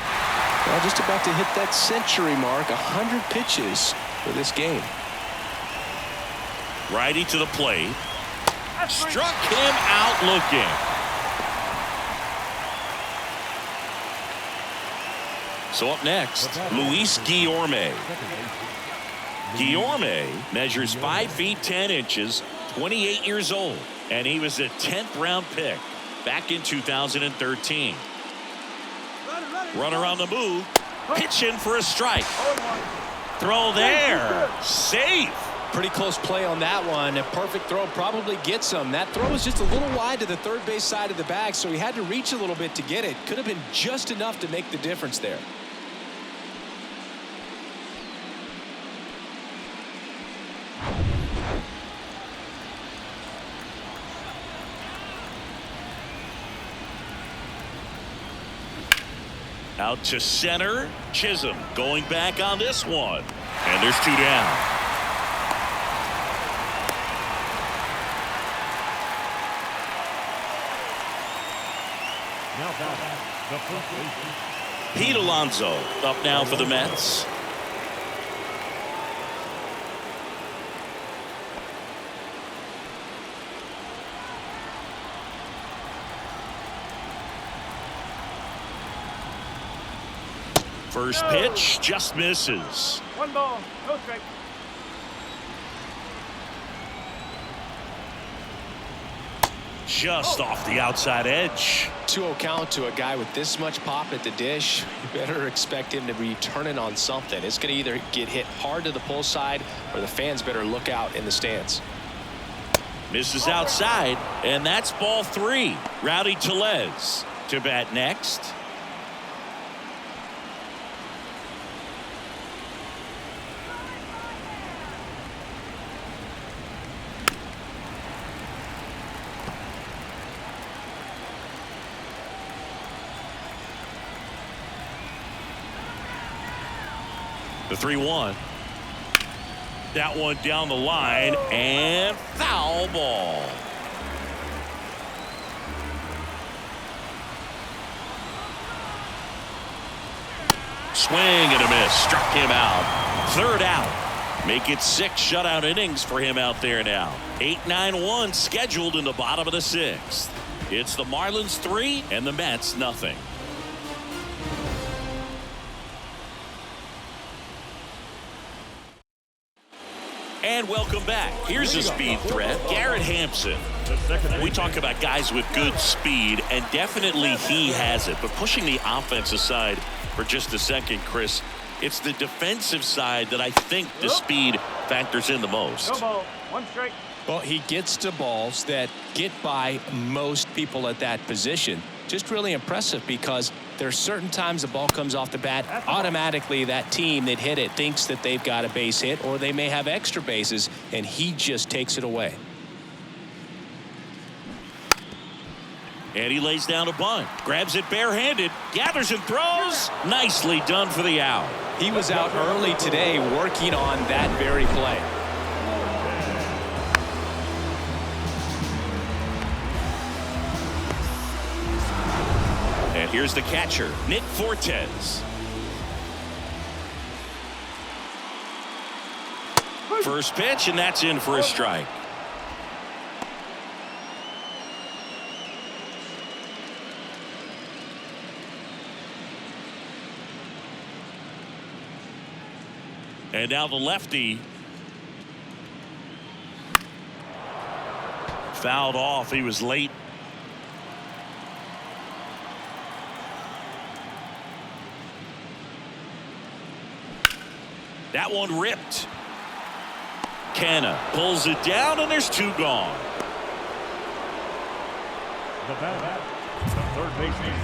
Well, just about to hit that century mark. 100 pitches for this game. Righty to the plate. Struck him out looking. So up next, Luis Guillorme. Guillorme measures 5 feet 10 inches, 28 years old, and he was a 10th round pick back in 2013. Runner on the move, pitching for a strike. Throw there, safe. Pretty close play on that one. A perfect throw probably gets him. That throw was just a little wide to the third base side of the bag, so he had to reach a little bit to get it. Could have been just enough to make the difference there. Out to center. Chisholm going back on this one. And there's 2 down. Now back, the first baseman. Pete Alonso up now for the Mets. First pitch just misses. 1 ball, no strike. Just off the outside edge. 2-0 count to a guy with this much pop at the dish. You better expect him to be turning on something. It's going to either get hit hard to the pull side or the fans better look out in the stands. Misses outside, and that's ball 3. Rowdy Tellez to bat next. The 3-1. That one down the line and foul ball. Swing and a miss. Struck him out. 3rd out. Make it 6 shutout innings for him out there now. 8-9-1 scheduled in the bottom of the 6th. It's the Marlins 3 and the Mets nothing. And welcome back. Here's a speed threat, Garrett Hampson. We talk about guys with good speed, and definitely he has it. But pushing the offense aside for just a second, Chris, it's the defensive side that I think the speed factors in the most. No ball. One strike. Well, he gets to balls that get by most people at that position. Just really impressive because there's certain times the ball comes off the bat, automatically that team that hit it thinks that they've got a base hit or they may have extra bases, and he just takes it away. And he lays down a bunt, grabs it barehanded, gathers and throws. Nicely done for the out. He was out early today working on that very play. And here's the catcher, Nick Fortes. First pitch, and that's in for a strike. And now the lefty. Fouled off. He was late. That one ripped. Canna pulls it down, and there's two gone. The third baseman.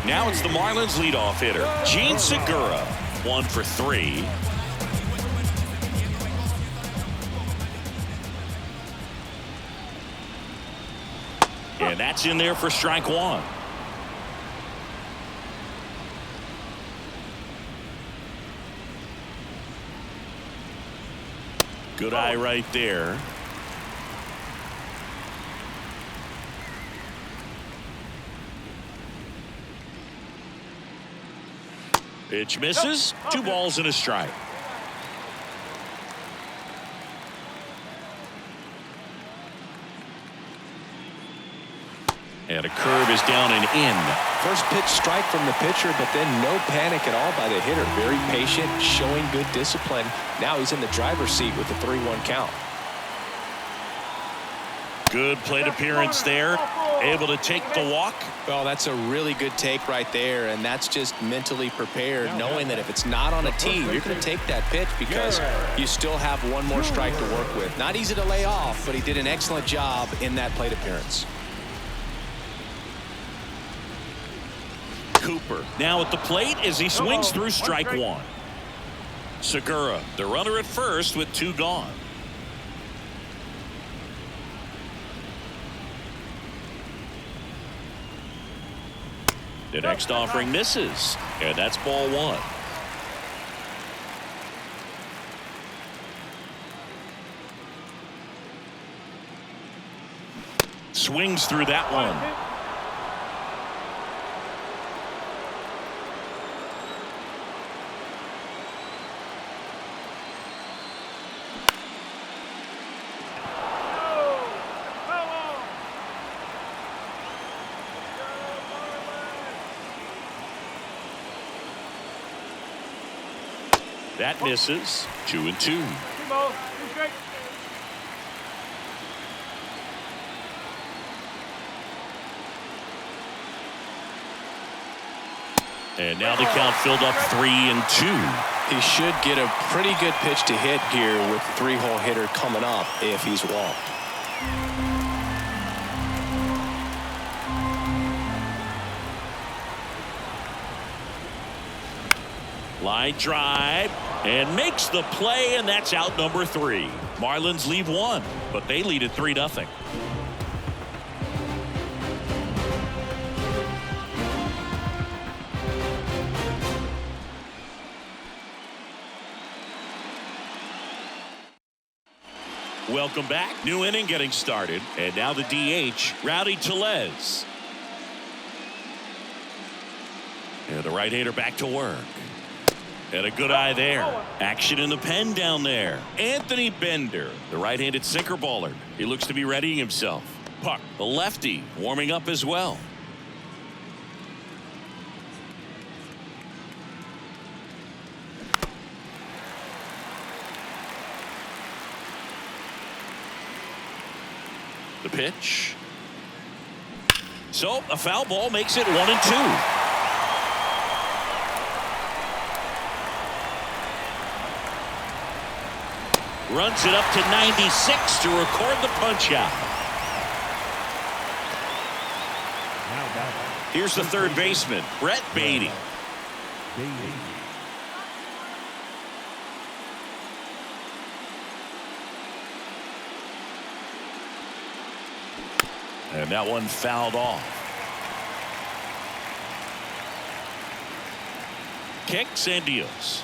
Now it's the Marlins leadoff hitter, Gene Segura. 1 for 3. And that's in there for strike 1. Good eye right there. Pitch misses. 2 balls and a strike. And a curve is down and in. First pitch strike from the pitcher, but then no panic at all by the hitter. Very patient, showing good discipline. Now he's in the driver's seat with the 3-1 count. Good plate appearance there. Able to take the walk. Well, that's a really good take right there, and that's just mentally prepared, knowing that if it's not on a tee, you're going to take that pitch because you still have one more strike to work with. Not easy to lay off, but he did an excellent job in that plate appearance. Cooper now at the plate as he swings through strike 1. Segura, the runner at first with 2 gone. The next offering misses, and that's ball 1. Swings through that one. That misses. 2-2. 2 balls. 2 strikes. And now the count filled up 3-2. He should get a pretty good pitch to hit here with the 3-hole hitter coming up if he's walked. Line drive and makes the play, and that's out number 3. Marlins leave 1, but they lead at 3-0. Welcome back. New inning getting started, and now the DH, Rowdy Tellez. And the right-hander back to work. And a good eye there. Action in the pen down there. Anthony Bender, the right-handed sinker baller. He looks to be readying himself. Puck, the lefty, warming up as well. The pitch. So a foul ball makes it 1-2. Runs it up to 96 to record the punch out. Here's the third baseman, Brett Beatty. And that one fouled off. Kicks and deals.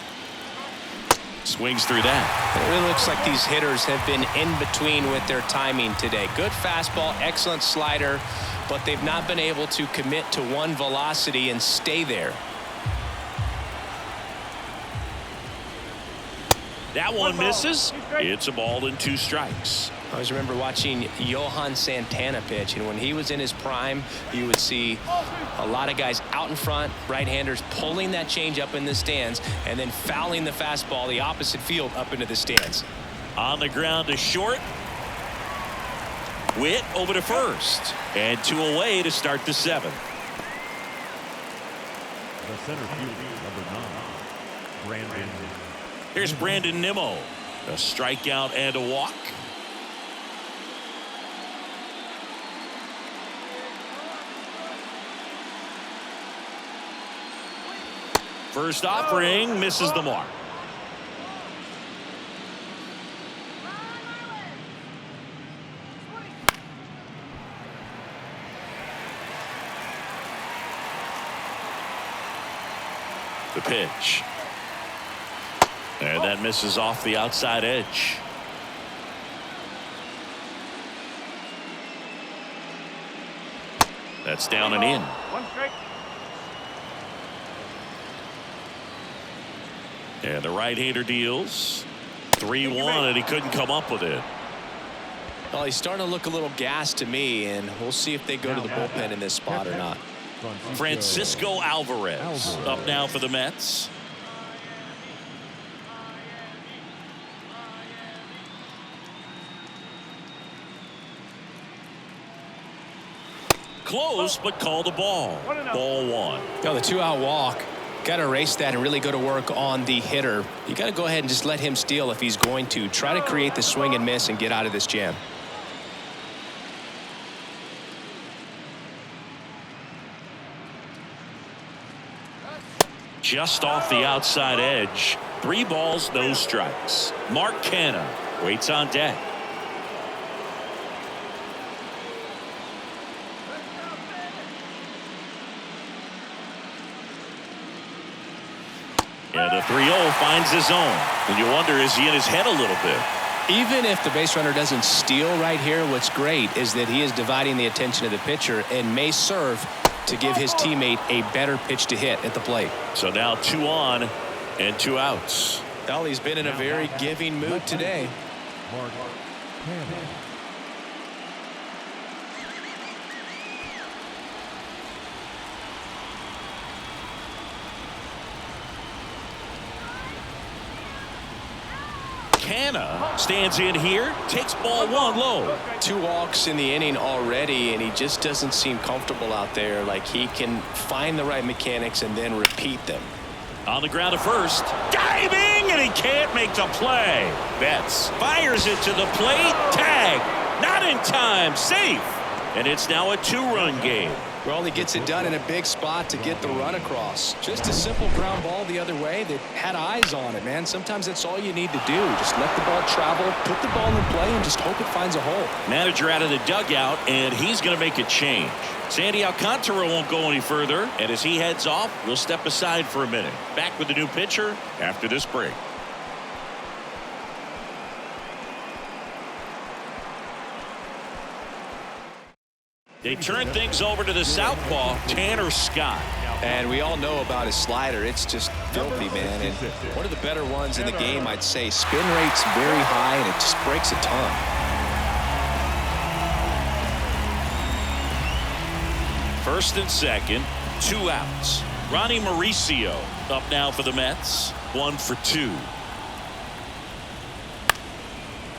Swings through that. It really looks like these hitters have been in between with their timing today. Good fastball, excellent slider, but they've not been able to commit to one velocity and stay there. That one misses. It's a ball and 2 strikes. I always remember watching Johan Santana pitch, and when he was in his prime, you would see a lot of guys out in front, right-handers pulling that change up in the stands and then fouling the fastball the opposite field up into the stands. On the ground to short. Witt over to first. And 2 away to start the 7th. The center fielder, number 9, Brandon. Here's Brandon Nimmo. A strikeout and a walk. First offering misses the mark. The pitch. And that misses off the outside edge. That's down and in. 1 strike. And the right-hander deals 3-1, and he couldn't come up with it. Well, he's starting to look a little gassed to me, and we'll see if they go to the bullpen in this spot or not. Francisco Alvarez up now for the Mets. Close, but called a ball. Ball 1. Now the 2-out walk. Got to erase that and really go to work on the hitter. You got to go ahead and just let him steal if he's going to. Try to create the swing and miss and get out of this jam. Just off the outside edge. 3 balls, no strikes. Mark Canha waits on deck. And the 3-0 finds his own. And you wonder, is he in his head a little bit? Even if the base runner doesn't steal right here, what's great is that he is dividing the attention of the pitcher and may serve to give his teammate a better pitch to hit at the plate. So now 2 on and 2 outs. Well, he's been in a very giving mood today. Canha stands in here, takes ball 1 low. 2 walks in the inning already, and he just doesn't seem comfortable out there. Like he can find the right mechanics and then repeat them. On the ground to first, diving, and he can't make the play. Betts fires it to the plate, tag, not in time, safe. And it's now a 2-run game. Well, he gets it done in a big spot to get the run across. Just a simple ground ball the other way that had eyes on it, man. Sometimes that's all you need to do. Just let the ball travel, put the ball in play, and just hope it finds a hole. Manager out of the dugout, and he's going to make a change. Sandy Alcantara won't go any further, and as he heads off, we'll step aside for a minute. Back with the new pitcher after this break. They turn things over to the southpaw, Tanner Scott. And we all know about his slider. It's just filthy, man. And one of the better ones in the game, I'd say. Spin rate's very high, and it just breaks a ton. First and second, 2 outs. Ronnie Mauricio up now for the Mets, 1 for 2.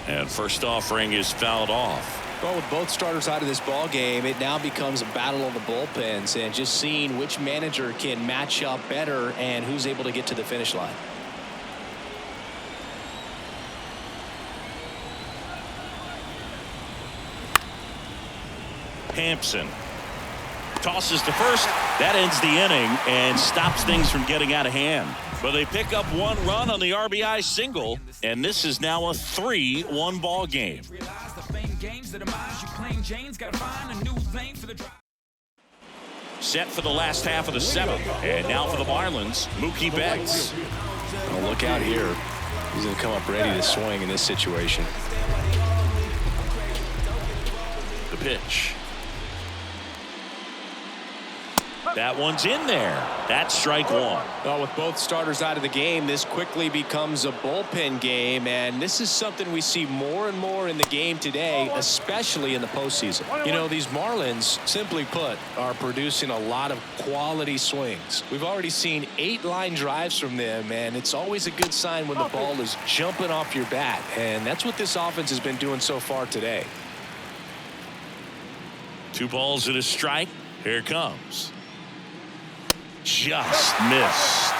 And first offering is fouled off. Well, with both starters out of this ball game, it now becomes a battle of the bullpens and just seeing which manager can match up better and who's able to get to the finish line. Hampson tosses to first. That ends the inning and stops things from getting out of hand. But they pick up one run on the RBI single, and this is now a 3-1 ball game. Set for the last half of the seventh, and now for the Marlins, Mookie Betts. Oh, look out here. He's going to come up ready to swing in this situation. The pitch. That one's in there. That's strike one. Well, with both starters out of the game, this quickly becomes a bullpen game, and this is something we see more and more in the game today, especially in the postseason. You know, these Marlins, simply put, are producing a lot of quality swings. We've already seen 8 line drives from them, and it's always a good sign when the ball is jumping off your bat, and that's what this offense has been doing so far today. 2 balls and a strike. Here it comes. Just missed.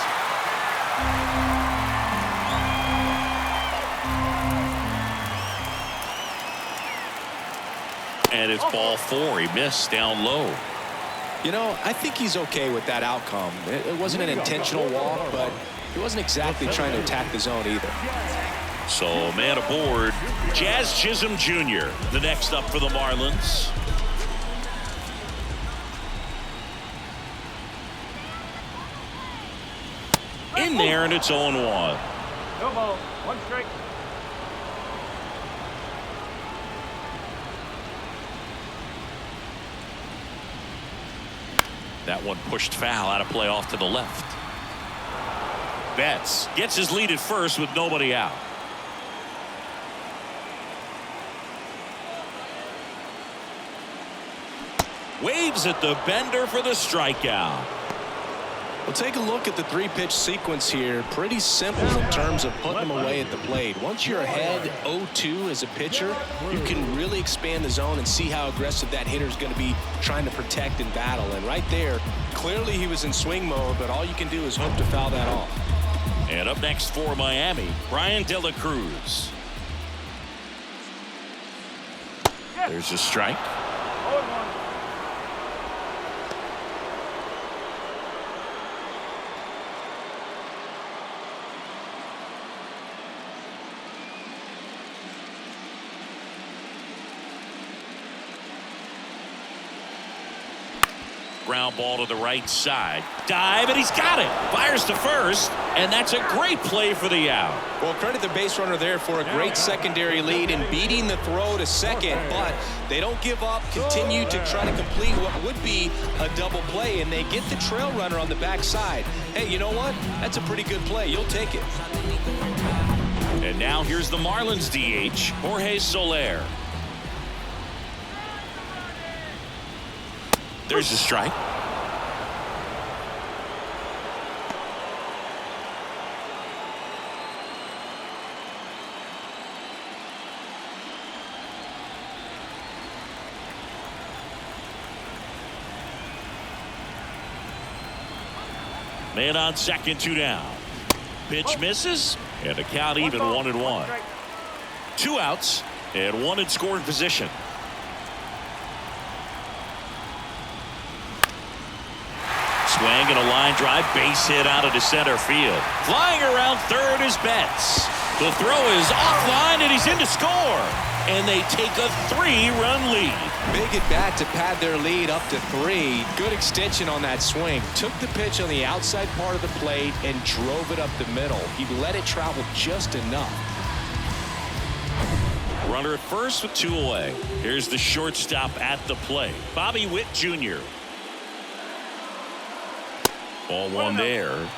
And it's ball 4. He missed down low. You know, I think he's okay with that outcome. It wasn't an intentional walk, but he wasn't exactly trying to attack the zone either. So, man aboard, Jazz Chisholm Jr., the next up for the Marlins. In there, and it's 0-1. No ball, 1 strike. That one pushed foul out of play off to the left. Betts gets his lead at first with nobody out. Waves at the bender for the strikeout. Well, take a look at the 3-pitch sequence here. Pretty simple in terms of putting them away at the plate. Once you're ahead 0-2 as a pitcher, you can really expand the zone and see how aggressive that hitter is going to be trying to protect and battle. And right there, clearly he was in swing mode, but all you can do is hope to foul that off. And up next for Miami, Brian De La Cruz. There's a strike. 0-1. Ground ball to the right side. Dive, and he's got it. Fires to first, and that's a great play for the out. Well, credit the base runner there for a great secondary lead and beating the throw to second, but they don't give up, continue to try to complete what would be a double play, and they get the trail runner on the backside. Hey, you know what? That's a pretty good play. You'll take it. And now here's the Marlins DH, Jorge Soler. There's a strike. Man on second, 2 down. Pitch misses, and the count even 1-1. 2 outs and 1 in scoring position. Swing and a line drive, base hit out into center field. Flying around third is Betts. The throw is offline, and he's in to score. And they take a 3-run lead. Big at bat to pad their lead up to 3. Good extension on that swing. Took the pitch on the outside part of the plate and drove it up the middle. He let it travel just enough. Runner at first with 2 away. Here's the shortstop at the plate, Bobby Witt Jr. Ball 1 there.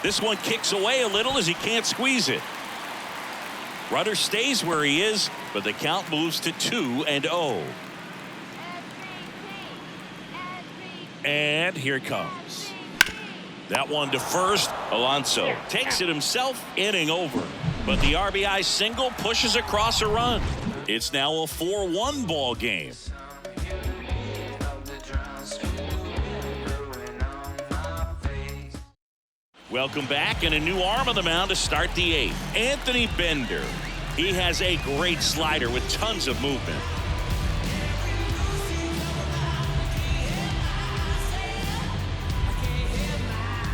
This one kicks away a little as he can't squeeze it. Runner stays where he is, but the count moves to 2-0. And here it comes. That one to first. Alonso takes it himself, inning over. But the RBI single pushes across a run. It's now a 4-1 ball game. Welcome back, and a new arm on the mound to start the 8th. Anthony Bender. He has a great slider with tons of movement.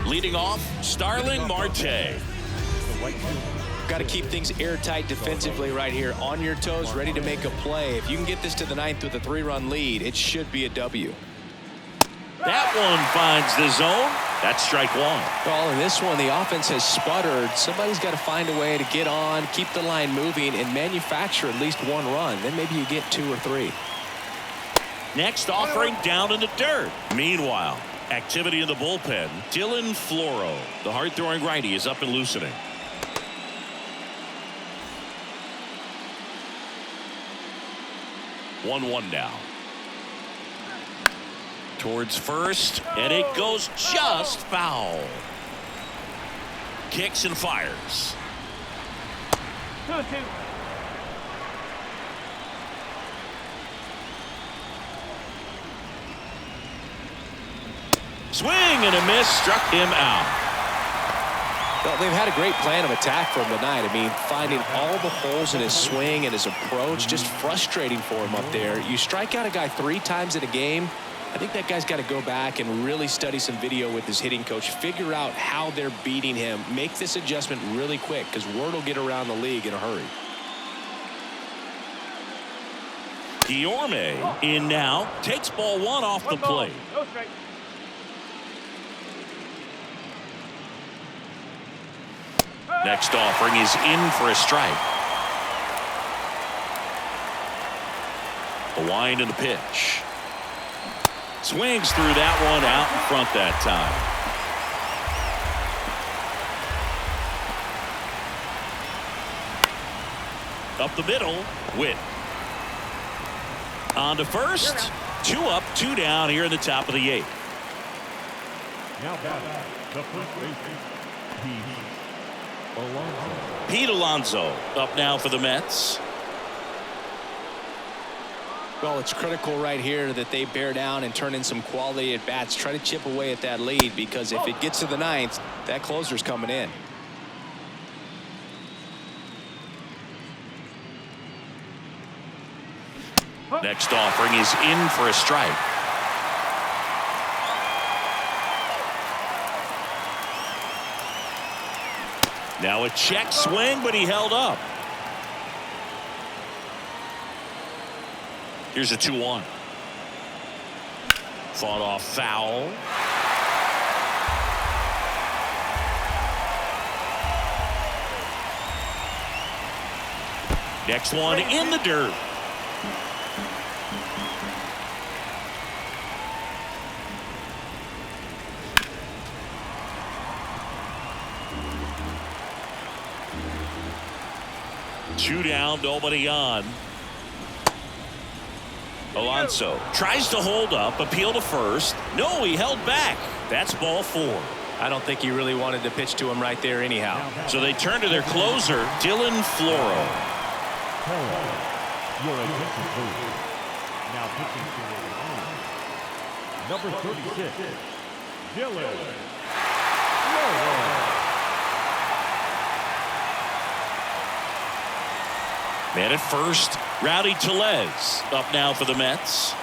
Leading off, Starling Marte. Got to keep things airtight defensively right here, on your toes, ready to make a play. If you can get this to the 9th with a 3-run lead, it should be a W. That one finds the zone. That's strike 1. Well, in this one, the offense has sputtered. Somebody's got to find a way to get on, keep the line moving, and manufacture at least 1 run. Then maybe you get 2 or 3. Next offering down in the dirt. Meanwhile, activity in the bullpen. Dylan Floro, the hard-throwing righty, is up and loosening. One now. Towards first, and it goes just foul. Kicks and fires. 2-2. Swing and a miss, struck him out. Well, they've had a great plan of attack for him tonight. I mean, finding all the holes in his swing and his approach, just frustrating for him up there. You strike out a guy 3 times in a game, I think that guy's got to go back and really study some video with his hitting coach, figure out how they're beating him, make this adjustment really quick, because word will get around the league in a hurry. Guillorme in now, takes ball 1 off the plate. No strike. Next offering is in for a strike. A wind in the pitch. Swings through that one, out in front that time. Up the middle, Witt. On to first. 2 up, 2 down here in the top of the 8th. Now batting, the first baseman, Pete Alonso up now for the Mets. Well, it's critical right here that they bear down and turn in some quality at bats. Try to chip away at that lead, because if it gets to the 9th, that closer's coming in. Next offering is in for a strike. Now a check swing, but he held up. Here's a 2-1. Fought off foul. Next one in the dirt. Two down, nobody on. Alonso tries to hold up, appeal to first. No, he held back. That's ball 4. I don't think he really wanted to pitch to him right there anyhow. So they turn to their closer, Dylan Floro. Your attention, please. Now pitching to the number 36, Dylan Floro. Man at first, Rowdy Tellez up now for the Mets.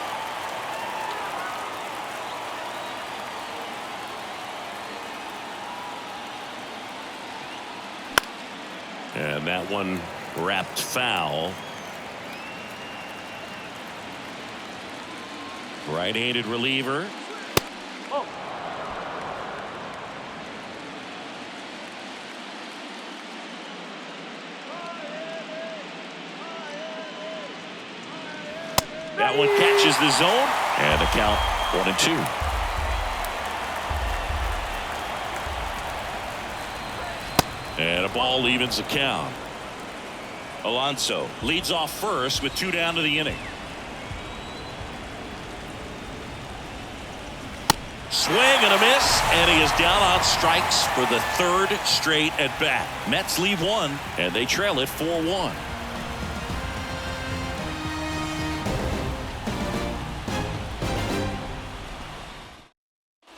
And that one wrapped foul. Right-handed reliever. Oh. That one catches the zone, and the count 1-2. And a ball evens the count. Alonso leads off first with 2 down to the inning. Swing and a miss, and he is down on strikes for the 3rd straight at bat. Mets lead 1, and they trail it 4-1.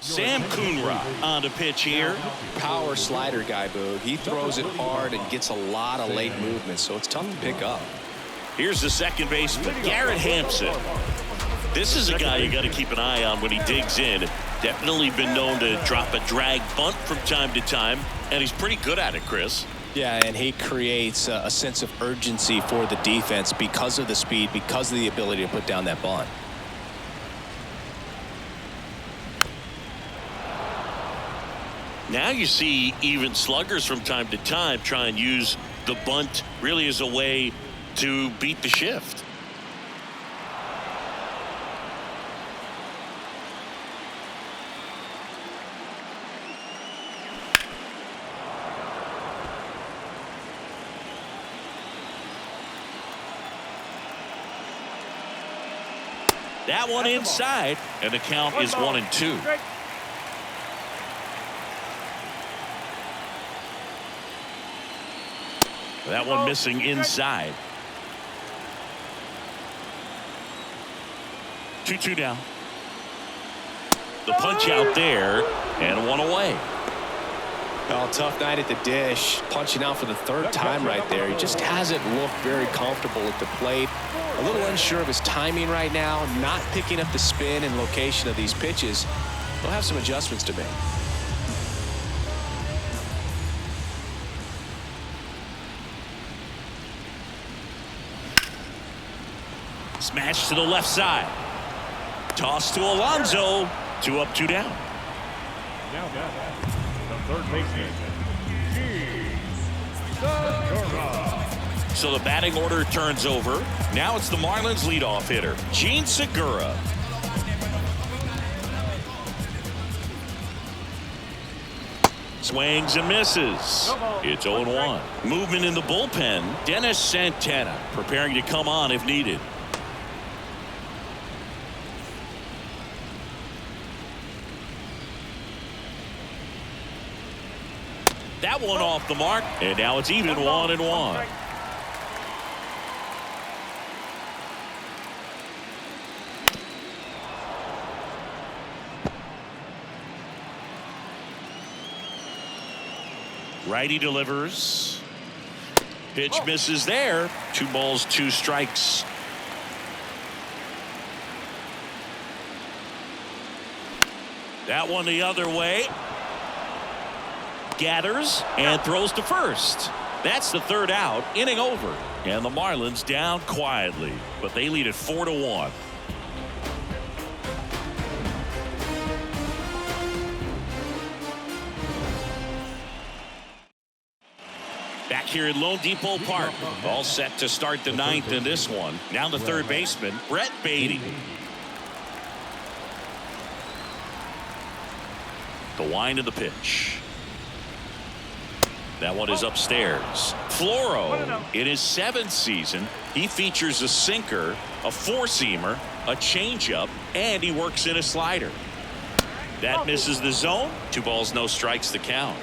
Sam Coonrod on the pitch here. Power slider guy, Boo. He throws it hard and gets a lot of late movement, so it's tough to pick up. Here's the second baseman, Garrett Hampson. This is a guy you got to keep an eye on when he digs in. Definitely been known to drop a drag bunt from time to time, and he's pretty good at it, Chris. Yeah, and he creates a sense of urgency for the defense because of the speed, because of the ability to put down that bunt. Now you see even sluggers from time to time try and use the bunt really as a way to beat the shift. That one inside, and the count is 1-2. That one missing inside. 2-2 down. The punch out there, and 1 away. Oh, tough night at the dish. Punching out for the 3rd time right there. He just hasn't looked very comfortable at the plate. A little unsure of his timing right now. Not picking up the spin and location of these pitches. He'll have some adjustments to make. Smash to the left side. Toss to Alonso. 2 up, 2 down. Now the third baseman, So the batting order turns over. Now it's the Marlins leadoff hitter, Gene Segura. Swings and misses. It's 0-1. Movement in the bullpen. Dennis Santana preparing to come on if needed. That one off the mark, and now it's even 1-1. Righty delivers. Pitch misses there. 2 balls, 2 strikes. That one the other way. Gathers and throws to first. That's the 3rd out. Inning over. And the Marlins down quietly, but they lead it 4-1. Back here at Lone Depot Park. All set to start the 9th in this one. Now the 3rd baseman, Brett Beatty. The wind of the pitch. That one is upstairs. Floro, in his 7th season, he features a sinker, a 4-seamer, a changeup, and he works in a slider. That misses the zone. 2 balls, no strikes to count.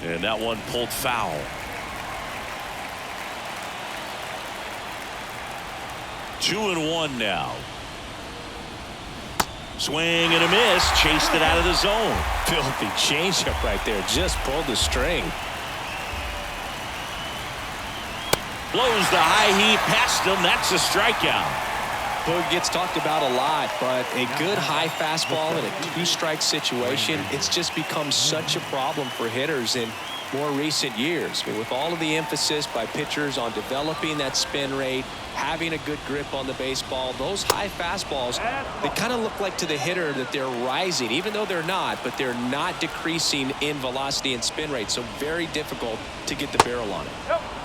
And that one pulled foul. 2-1 now. Swing and a miss. Chased it out of the zone. Filthy changeup right there. Just pulled the string. Blows the high heat past him. That's a strikeout. Boog gets talked about a lot, but a good high fastball in a 2-strike situation, it's just become such a problem for hitters in more recent years. I mean, with all of the emphasis by pitchers on developing that spin rate, having a good grip on the baseball, those high fastballs, they kind of look like to the hitter that they're rising, even though they're not, but they're not decreasing in velocity and spin rate, so very difficult to get the barrel on it.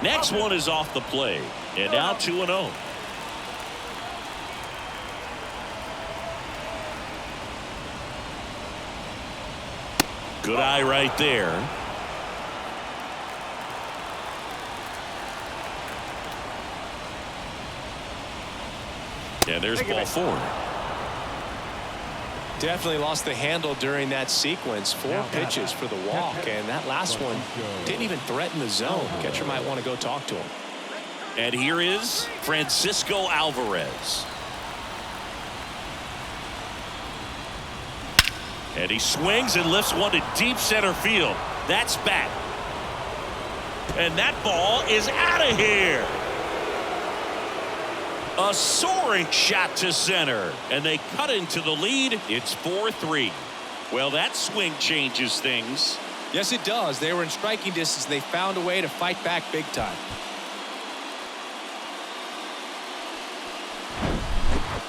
Next one is off the play, and now 2-0. Good eye right there. Yeah, there's ball 4. Definitely lost the handle during that sequence. 4 pitches for the walk, and that last one didn't even threaten the zone. Catcher might want to go talk to him. And here is Francisco Alvarez. And he swings and lifts one to deep center field. That's back. And that ball is out of here. A soaring shot to center, and they cut into the lead. It's 4-3. Well, that swing changes things. Yes, it does. They were in striking distance. They found a way to fight back big time.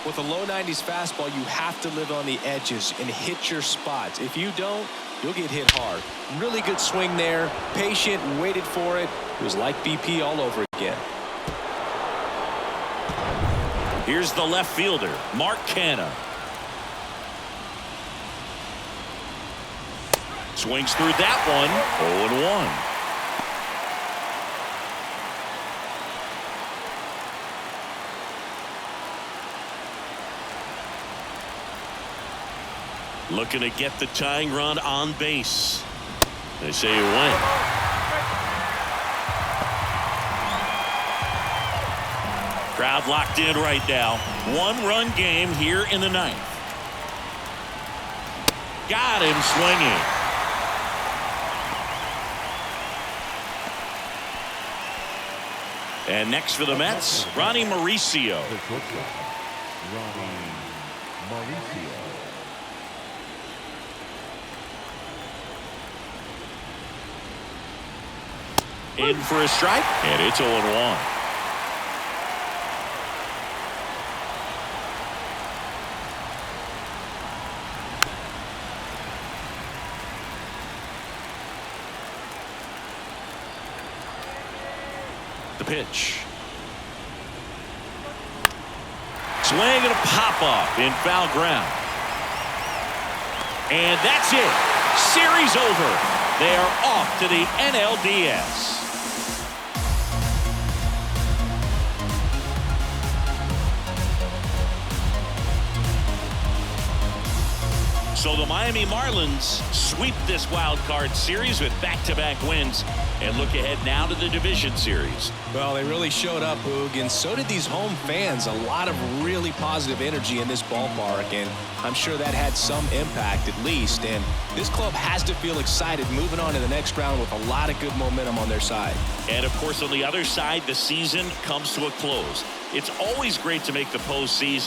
With a low 90s fastball, you have to live on the edges and hit your spots. If you don't, you'll get hit hard. Really good swing there. Patient, waited for it. It was like BP all over again. Here's the left fielder, Mark Canha. Swings through that one. 0-1. Looking to get the tying run on base. They say he went. Crowd locked in right now. 1-run game here in the 9th. Got him swinging. And next for the Mets, Ronnie Mauricio. Ronnie Mauricio. In for a strike, and it's 0-1. The pitch. Swing and a pop-up in foul ground. And that's it. Series over. They are off to the NLDS. So the Miami Marlins sweep this wild card series with back-to-back wins and look ahead now to the division series. Well, they really showed up, Boog, and so did these home fans. A lot of really positive energy in this ballpark, and I'm sure that had some impact at least. And this club has to feel excited moving on to the next round with a lot of good momentum on their side. And, of course, on the other side, the season comes to a close. It's always great to make the postseason,